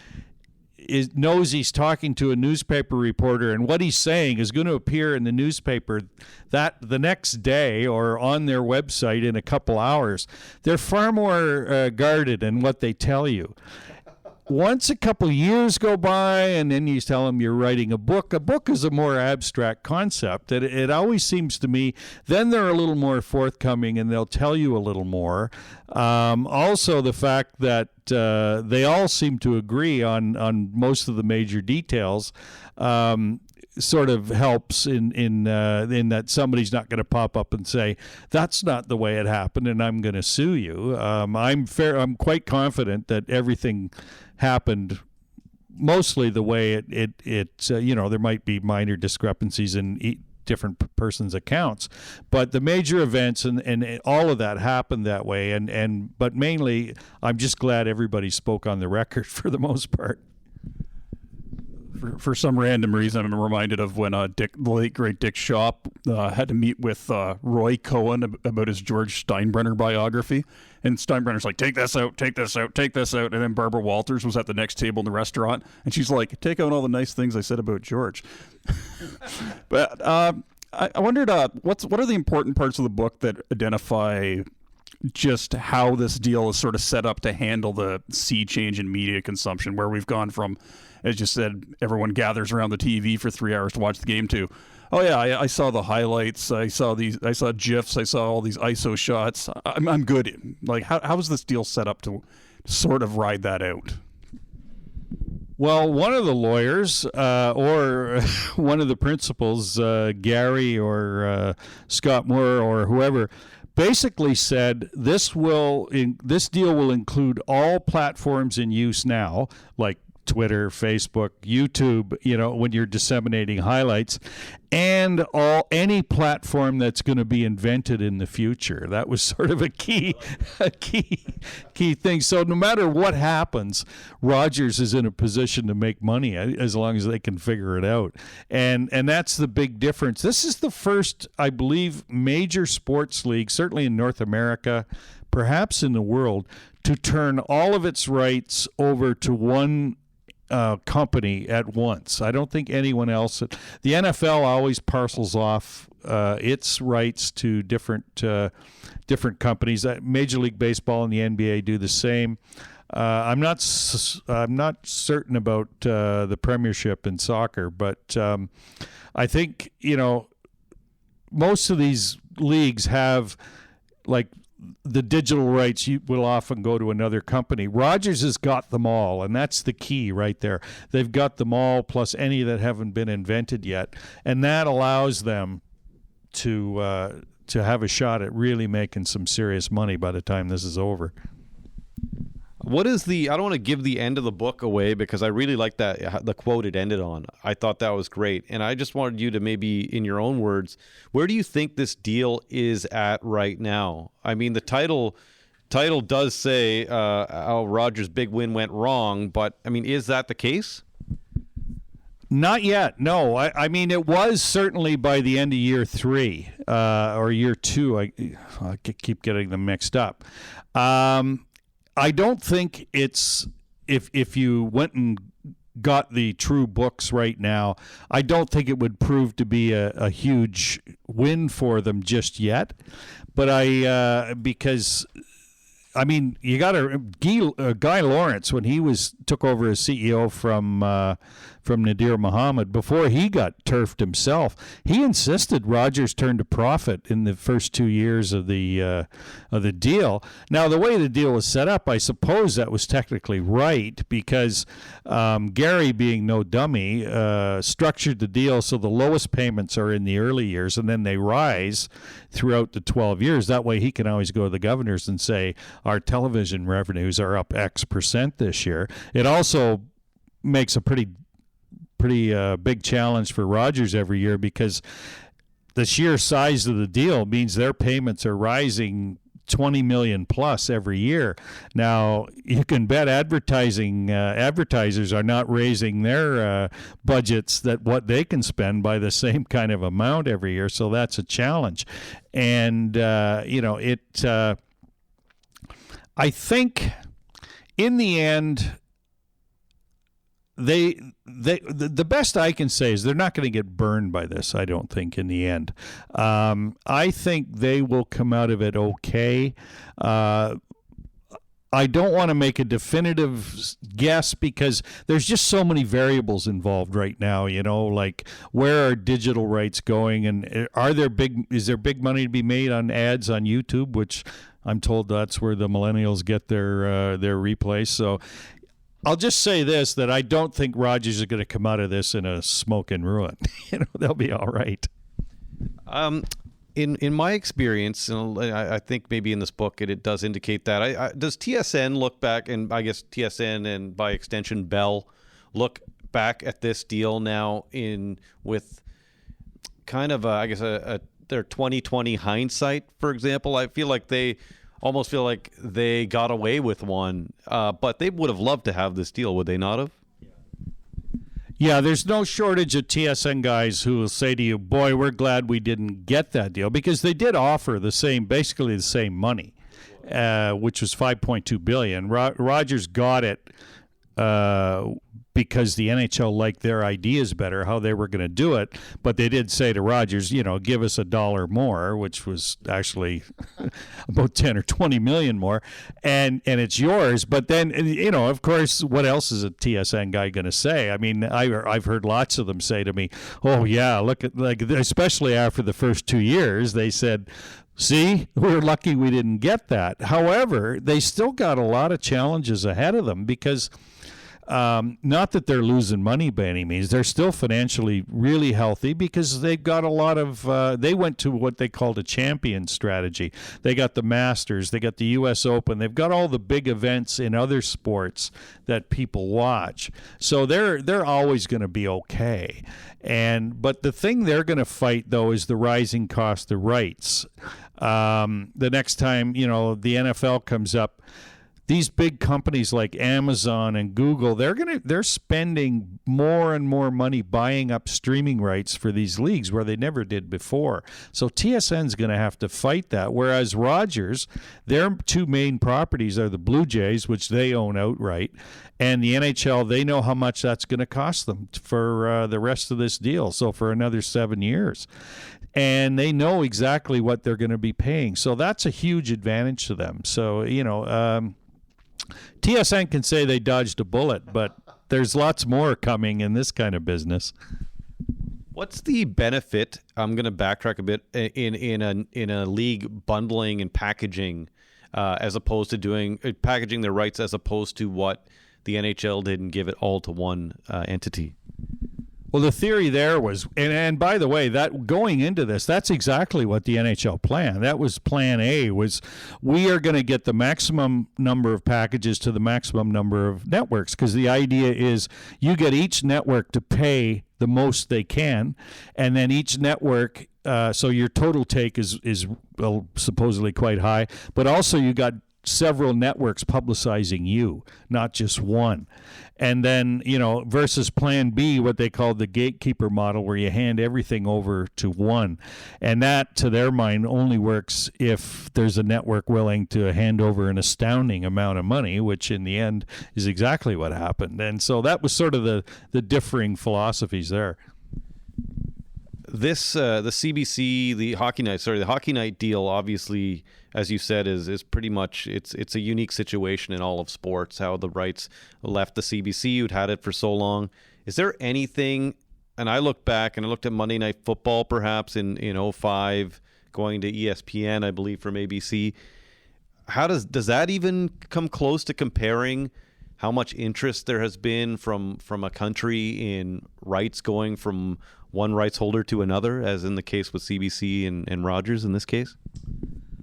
knows he's talking to a newspaper reporter and what he's saying is going to appear in the newspaper that the next day or on their website in a couple hours, they're far more guarded in what they tell you. Once a couple years go by and then you tell them you're writing a book is a more abstract concept. It always seems to me, then they're a little more forthcoming and they'll tell you a little more. Also, the fact that they all seem to agree on most of the major details sort of helps in that somebody's not going to pop up and say that's not the way it happened and I'm going to sue you. I'm quite confident that everything happened mostly the way it there might be minor discrepancies in different persons' accounts, but the major events and all of that happened that way. But mainly, I'm just glad everybody spoke on the record for the most part.
For some random reason, I'm reminded of when the late great Dick Shop had to meet with Roy Cohen about his George Steinbrenner biography, and Steinbrenner's like, take this out, take this out, take this out, and then Barbara Walters was at the next table in the restaurant, and she's like, take out all the nice things I said about George. But I wondered, what are the important parts of the book that identify just how this deal is sort of set up to handle the sea change in media consumption, where we've gone from, as you said, everyone gathers around the TV for 3 hours to watch the game, to, oh yeah, I saw the highlights, I saw GIFs, I saw all these ISO shots. I'm good. Like, how is this deal set up to sort of ride that out?
Well, one of the lawyers or one of the principals, Gary or Scott Moore or whoever, basically said this deal will include all platforms in use now, like Twitter, Facebook, YouTube, when you're disseminating highlights, and any platform that's going to be invented in the future. That was sort of a key thing. So no matter what happens, Rogers is in a position to make money as long as they can figure it out. And that's the big difference. This is the first, I believe, major sports league, certainly in North America, perhaps in the world, to turn all of its rights over to one company at once. I don't think anyone else. The NFL always parcels off its rights to different companies. Major League Baseball and the NBA do the same. I'm not certain about the Premiership in soccer, but I think most of these leagues have, like, the digital rights will often go to another company. Rogers has got them all, and that's the key right there. They've got them all, plus any that haven't been invented yet, and that allows them to have a shot at really making some serious money by the time this is over.
What is I don't want to give the end of the book away because I really like the quote it ended on. I thought that was great. And I just wanted you to maybe, in your own words, where do you think this deal is at right now? I mean, the title does say how Rogers' big win went wrong, but I mean, is that the case?
Not yet. No, I mean, it was certainly by the end of year 3 or year 2. I keep getting them mixed up. I don't think it's if you went and got the true books right now, I don't think it would prove to be a huge win for them just yet. But because I mean, you got Guy Lawrence when he took over as CEO from Nadir Mohammed, before he got turfed himself, he insisted Rogers turn to profit in the first 2 years of the deal. Now, the way the deal was set up, I suppose that was technically right because Gary, being no dummy, structured the deal so the lowest payments are in the early years and then they rise throughout the 12 years. That way he can always go to the governors and say, our television revenues are up X% this year. It also makes a pretty big challenge for Rogers every year because the sheer size of the deal means their payments are rising 20 million plus every year. Now, you can bet advertisers are not raising their budgets that what they can spend by the same kind of amount every year. So that's a challenge. And, I think in the end, the best I can say is they're not going to get burned by this, I don't think, in the end. I think they will come out of it okay. I don't want to make a definitive guess because there's just so many variables involved right now, like where are digital rights going and is there big money to be made on ads on YouTube, which I'm told that's where the millennials get their replays. So I'll just say this, that I don't think Rogers is going to come out of this in a smoke and ruin. They'll be all right.
In my experience, and I think maybe in this book it does indicate that. Does TSN look back, and I guess TSN and by extension Bell look back at this deal now with kind of their 2020 hindsight, for example? I feel like they almost feel like they got away with one, but they would have loved to have this deal, would they not have?
Yeah, there's no shortage of TSN guys who will say to you, boy, we're glad we didn't get that deal, because they did offer basically the same money, which was $5.2 billion. Rogers got it because the NHL liked their ideas better, how they were going to do it. But they did say to Rogers, give us $1 more, which was actually about 10 or 20 million more, and it's yours. But then, of course, what else is a TSN guy going to say? I mean, I've heard lots of them say to me, oh, yeah, look at, especially after the first 2 years, they said, see, we're lucky we didn't get that. However, they still got a lot of challenges ahead of them because not that they're losing money by any means. They're still financially really healthy because they've got a lot of they went to what they called a champion strategy. They got the Masters, they got the US Open, they've got all the big events in other sports that people watch. So they're always going to be okay. But the thing they're going to fight, though, is the rising cost of rights. The next time, the NFL comes up, these big companies like Amazon and Google, they're spending more and more money buying up streaming rights for these leagues where they never did before. So TSN's going to have to fight that. Whereas Rogers, their two main properties are the Blue Jays, which they own outright, and the NHL. They know how much that's going to cost them for the rest of this deal. So for another 7 years. And they know exactly what they're going to be paying. So that's a huge advantage to them. So, TSN can say they dodged a bullet, but there's lots more coming in this kind of business.
What's the benefit? I'm going to backtrack a bit in a league bundling and packaging, as opposed to doing packaging their rights, as opposed to what the NHL did and give it all to one entity.
Well, the theory there was, and by the way, that going into this, that's exactly what the NHL planned. That was plan A, was we are going to get the maximum number of packages to the maximum number of networks, because the idea is you get each network to pay the most they can, and then each network, so your total take is well, supposedly quite high, but also you got several networks publicizing you, not just one. And then, versus plan B, what they called the gatekeeper model, where you hand everything over to one. And that, to their mind, only works if there's a network willing to hand over an astounding amount of money, which in the end is exactly what happened. And so that was sort of the differing philosophies there.
This the CBC, the Hockey Night deal, obviously, as you said, is pretty much it's a unique situation in all of sports. How the rights left the CBC, who'd had it for so long. Is there anything? And I look back and I looked at Monday Night Football, perhaps in 2005, going to ESPN, I believe, from ABC. How does that even come close to comparing how much interest there has been from a country in rights going from one rights holder to another, as in the case with CBC and Rogers in this case?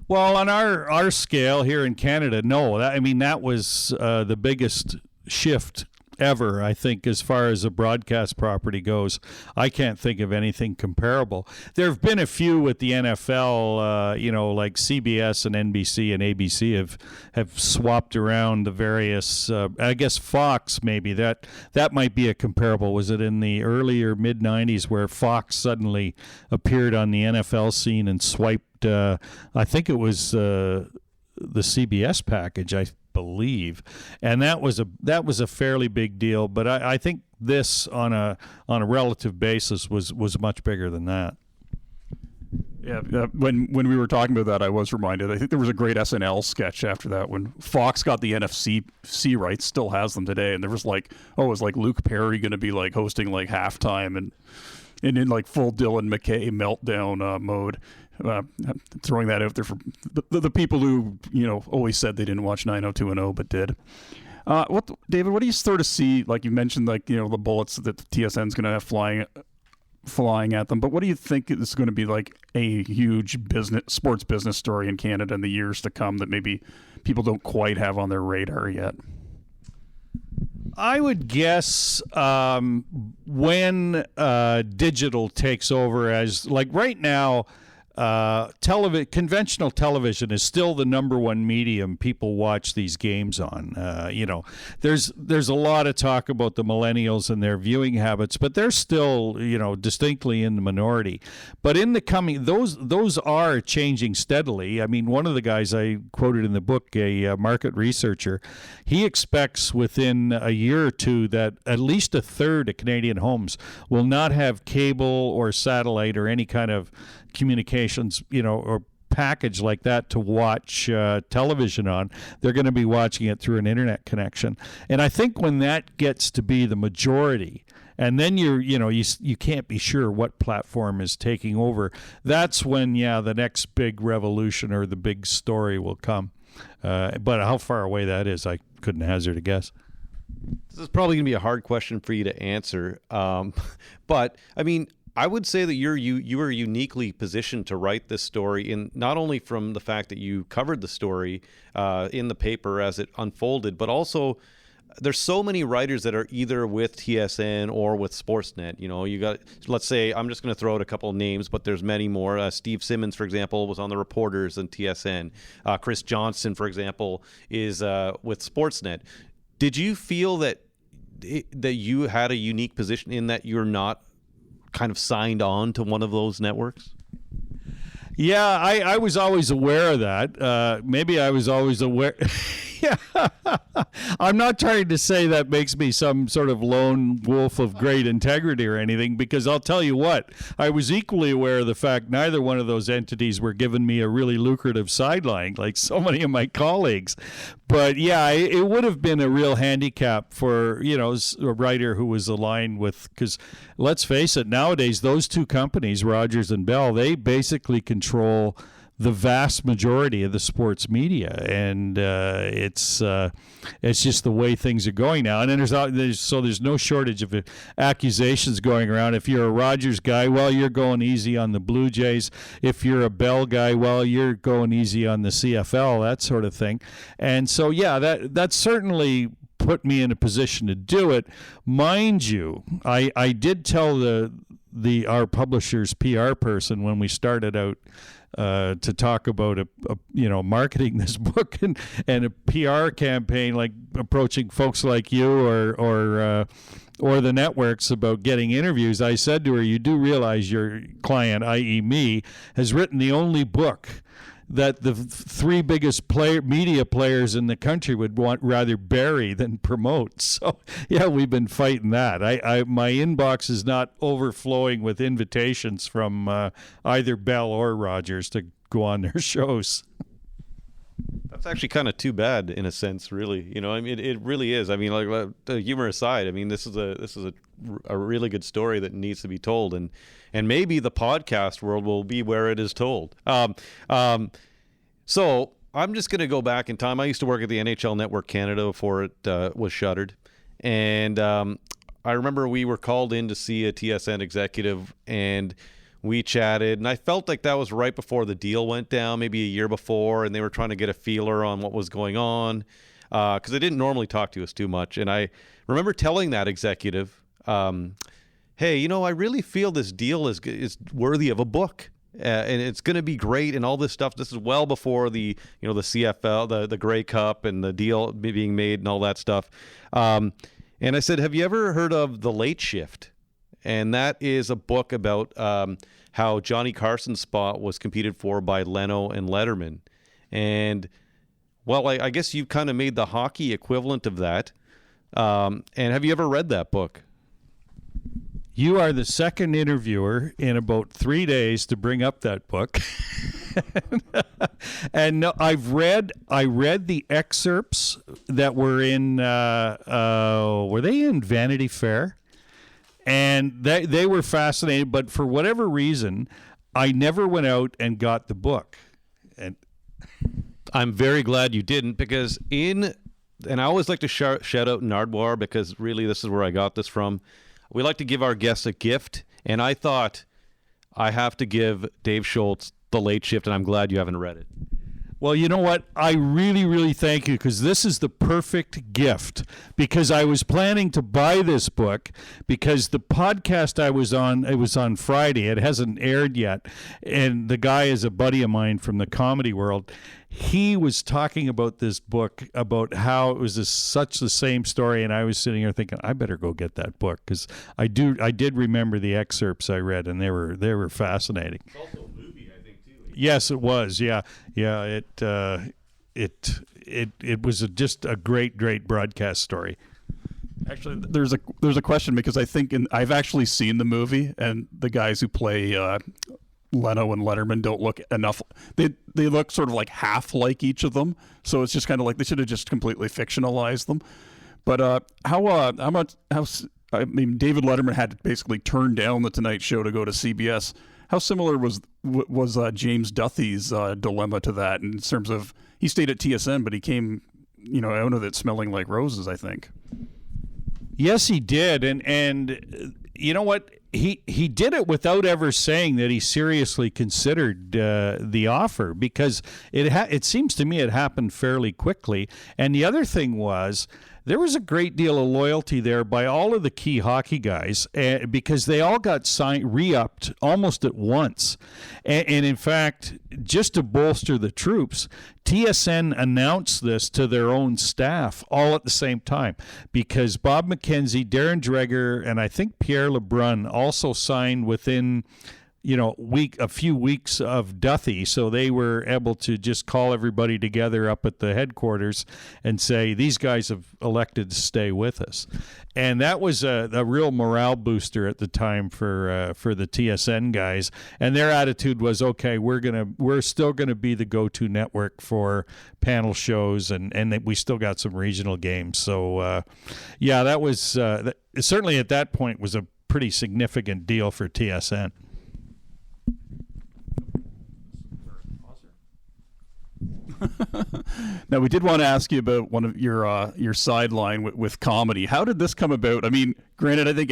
Well, on our scale here in Canada, no. That was the biggest shift ever, I think, as far as a broadcast property goes. I can't think of anything comparable. There have been a few with the NFL, like CBS and NBC and ABC have swapped around the various, I guess Fox maybe, that might be a comparable. Was it in the early or mid-90s where Fox suddenly appeared on the NFL scene and swiped, I think it was the CBS package, I believe, and that was a fairly big deal. But I think this on a relative basis was much bigger than that.
Yeah, when we were talking about that, I was reminded. I think there was a great SNL sketch after that when Fox got the NFC rights, still has them today, and there was it was like Luke Perry going to be like hosting like halftime and in like full Dylan McKay meltdown mode. Throwing that out there for the people who always said they didn't watch 90210 but did. David, what do you sort of see? Like you mentioned, the bullets that TSN's going to have flying at them. But what do you think is going to be like a huge sports business story in Canada in the years to come that maybe people don't quite have on their radar yet?
I would guess when digital takes over, as like right now. Conventional television is still the number one medium people watch these games on. There's a lot of talk about the millennials and their viewing habits, but they're still, distinctly in the minority. But in the coming, those are changing steadily. I mean, one of the guys I quoted in the book, a market researcher, he expects within a year or two that at least a third of Canadian homes will not have cable or satellite or any kind of communications, or package like that to watch television on. They're going to be watching it through an internet connection. And I think when that gets to be the majority, and then you can't be sure what platform is taking over, that's when, the next big revolution or the big story will come. But how far away that is, I couldn't hazard a guess.
This is probably going to be a hard question for you to answer. But, I mean, I would say that you are uniquely positioned to write this story, in not only from the fact that you covered the story in the paper as it unfolded, but also there's so many writers that are either with TSN or with Sportsnet. You got, let's say, I'm just going to throw out a couple of names, but there's many more. Steve Simmons, for example, was on the Reporters and TSN. Chris Johnston, for example, is with Sportsnet. Did you feel that you had a unique position in that you're not kind of signed on to one of those networks?
Yeah, I was always aware of that. Maybe I was always aware. Yeah, I'm not trying to say that makes me some sort of lone wolf of great integrity or anything, because I'll tell you what, I was equally aware of the fact neither one of those entities were giving me a really lucrative sideline like so many of my colleagues. But yeah, it would have been a real handicap for, a writer who was aligned with, because let's face it, nowadays those two companies, Rogers and Bell, they basically control the vast majority of the sports media, and it's just the way things are going now. And then there's no shortage of accusations going around. If you're a Rogers guy, well, you're going easy on the Blue Jays. If you're a Bell guy, well, you're going easy on the CFL, that sort of thing. And so, yeah, that certainly put me in a position to do it. Mind you, I did tell our publisher's PR person when we started out to talk about marketing this book and a PR campaign, like approaching folks like you or the networks about getting interviews. I said to her, you do realize your client, i.e. me, has written the only book that the three biggest media players in the country would rather bury than promote. So, yeah, we've been fighting that. My inbox is not overflowing with invitations from either Bell or Rogers to go on their shows.
That's actually kind of too bad in a sense, really. I mean, it really is. I mean, like, humor aside, I mean, this is a really good story that needs to be told, and maybe the podcast world will be where it is told. So I'm just going to go back in time. I used to work at the NHL Network Canada before it was shuttered, and I remember we were called in to see a TSN executive, and we chatted, and I felt like that was right before the deal went down, maybe a year before, and they were trying to get a feeler on what was going on, because they didn't normally talk to us too much. And I remember telling that executive, hey, I really feel this deal is worthy of a book, and it's going to be great, and all this stuff. This is well before the the CFL, the Grey Cup, and the deal being made, and all that stuff. And I said, have you ever heard of The Late Shift? And that is a book about how Johnny Carson's spot was competed for by Leno and Letterman. And, well, I guess you've kind of made the hockey equivalent of that. And have you ever read that book?
You are the second interviewer in about 3 days to bring up that book. And no, I read the excerpts that were in, were they in Vanity Fair? And they were fascinating, but for whatever reason, I never went out and got the book. And
I'm very glad you didn't, because and I always like to shout out Nardwuar, because really this is where I got this from. We like to give our guests a gift, and I thought I have to give Dave Shoalts The Late Shift, and I'm glad you haven't read it.
Well, you know what? I really, really thank you, because this is the perfect gift, because I was planning to buy this book because the podcast I was on, it was on Friday. It hasn't aired yet. And the guy is a buddy of mine from the comedy world. He was talking about this book, about how it was such the same story. And I was sitting here thinking, I better go get that book, because I did remember the excerpts I read, and they were fascinating.
It's also a movie, I think, too.
Yes, it was. Yeah. It was just a great broadcast story.
Actually, there's a question, because I think I've actually seen the movie, and the guys who play Leno and Letterman don't look enough. They look sort of like half like each of them, so it's just kind of like they should have just completely fictionalized them. But David Letterman had to basically turn down the Tonight Show to go to CBS. How similar was James Duthie's dilemma to that, in terms of he stayed at TSN, but he came, out of it smelling like roses, I think.
Yes, he did, and you know what? He did it without ever saying that he seriously considered the offer, because it seems to me it happened fairly quickly. And the other thing was, there was a great deal of loyalty there by all of the key hockey guys, because they all got re-upped almost at once. And in fact, just to bolster the troops, TSN announced this to their own staff all at the same time, because Bob McKenzie, Darren Dreger, and I think Pierre Lebrun also signed within a few weeks of Duthie, so they were able to just call everybody together up at the headquarters and say, these guys have elected to stay with us. And that was a real morale booster at the time for the TSN guys. And their attitude was, okay, we're still gonna be the go-to network for panel shows, and we still got some regional games. So that was certainly at that point was a pretty significant deal for TSN.
Now, we did want to ask you about one of your sideline with comedy. How did this come about? I mean, granted, I think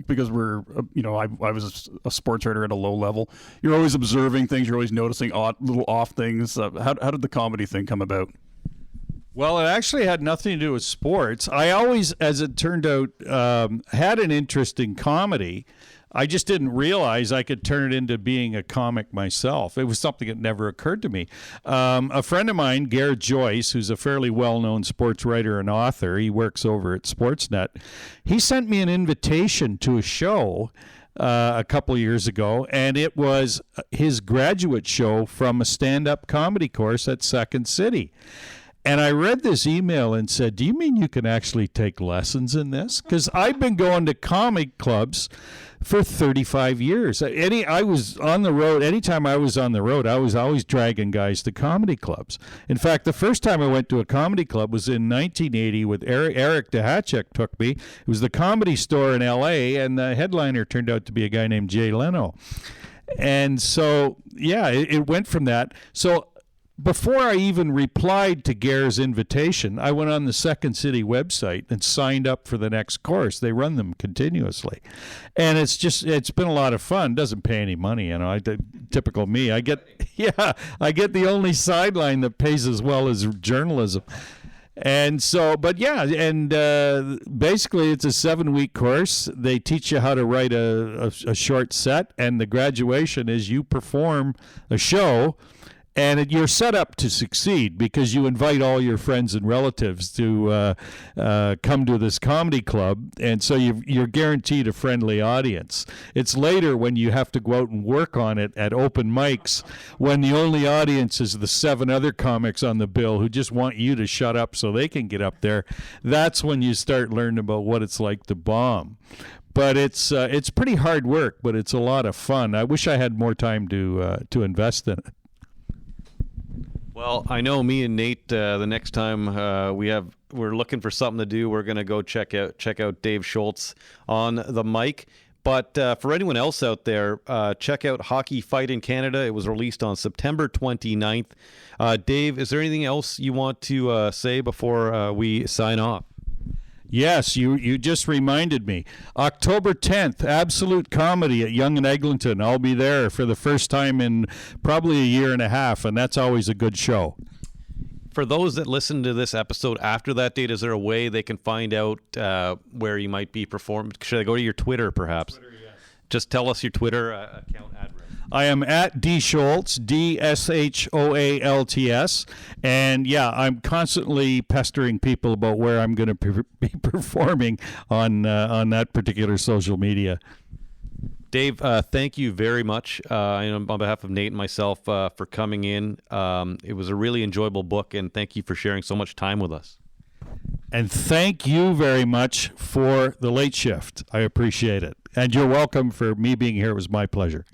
because we're, I was a sports writer at a low level. You're always observing things. You're always noticing little off things. How did the comedy thing come about?
Well, it actually had nothing to do with sports. I always, as it turned out, had an interest in comedy. I just didn't realize I could turn it into being a comic myself. It was something that never occurred to me. A friend of mine, Garrett Joyce, who's a fairly well-known sports writer and author, he works over at SportsLit, he sent me an invitation to a show a couple of years ago, and it was his graduate show from a stand-up comedy course at Second City. And I read this email and said, do you mean you can actually take lessons in this? Because I've been going to comic clubs for 35 years. I was on the road. Anytime I was on the road, I was always dragging guys to comedy clubs. In fact, the first time I went to a comedy club was in 1980 with Eric DeHatchek took me. It was the Comedy Store in L.A., and the headliner turned out to be a guy named Jay Leno. And so, yeah, it went from that. So before I even replied to Gare's invitation, I went on the Second City website and signed up for the next course. They run them continuously. And it's been a lot of fun. Doesn't pay any money, typical me. I get the only sideline that pays as well as journalism. And so, but yeah, and basically it's a 7-week course. They teach you how to write a short set, and the graduation is you perform a show. And you're set up to succeed because you invite all your friends and relatives to come to this comedy club, and so you're guaranteed a friendly audience. It's later when you have to go out and work on it at open mics, when the only audience is the 7 other comics on the bill who just want you to shut up so they can get up there. That's when you start learning about what it's like to bomb. But it's pretty hard work, but it's a lot of fun. I wish I had more time to invest in it.
Well, I know me and Nate, the next time we're looking for something to do, we're going to go check out Dave Shoalts on the mic. But for anyone else out there, check out Hockey Fight in Canada. It was released on September 29th. Dave, is there anything else you want to say before we sign off?
Yes, you just reminded me. October 10th, Absolute Comedy at Yonge and Eglinton. I'll be there for the first time in probably a year and a half, and that's always a good show.
For those that listen to this episode after that date, is there a way they can find out where you might be performing? Should I go to your Twitter, perhaps? Twitter, yes. Just tell us your Twitter account address. I
am at D Shoalts, DSHOALTS, and yeah, I'm constantly pestering people about where I'm going to be performing on that particular social media.
Dave, thank you very much on behalf of Nate and myself for coming in. It was a really enjoyable book, and thank you for sharing so much time with us.
And thank you very much for the late shift. I appreciate it. And you're welcome for me being here. It was my pleasure.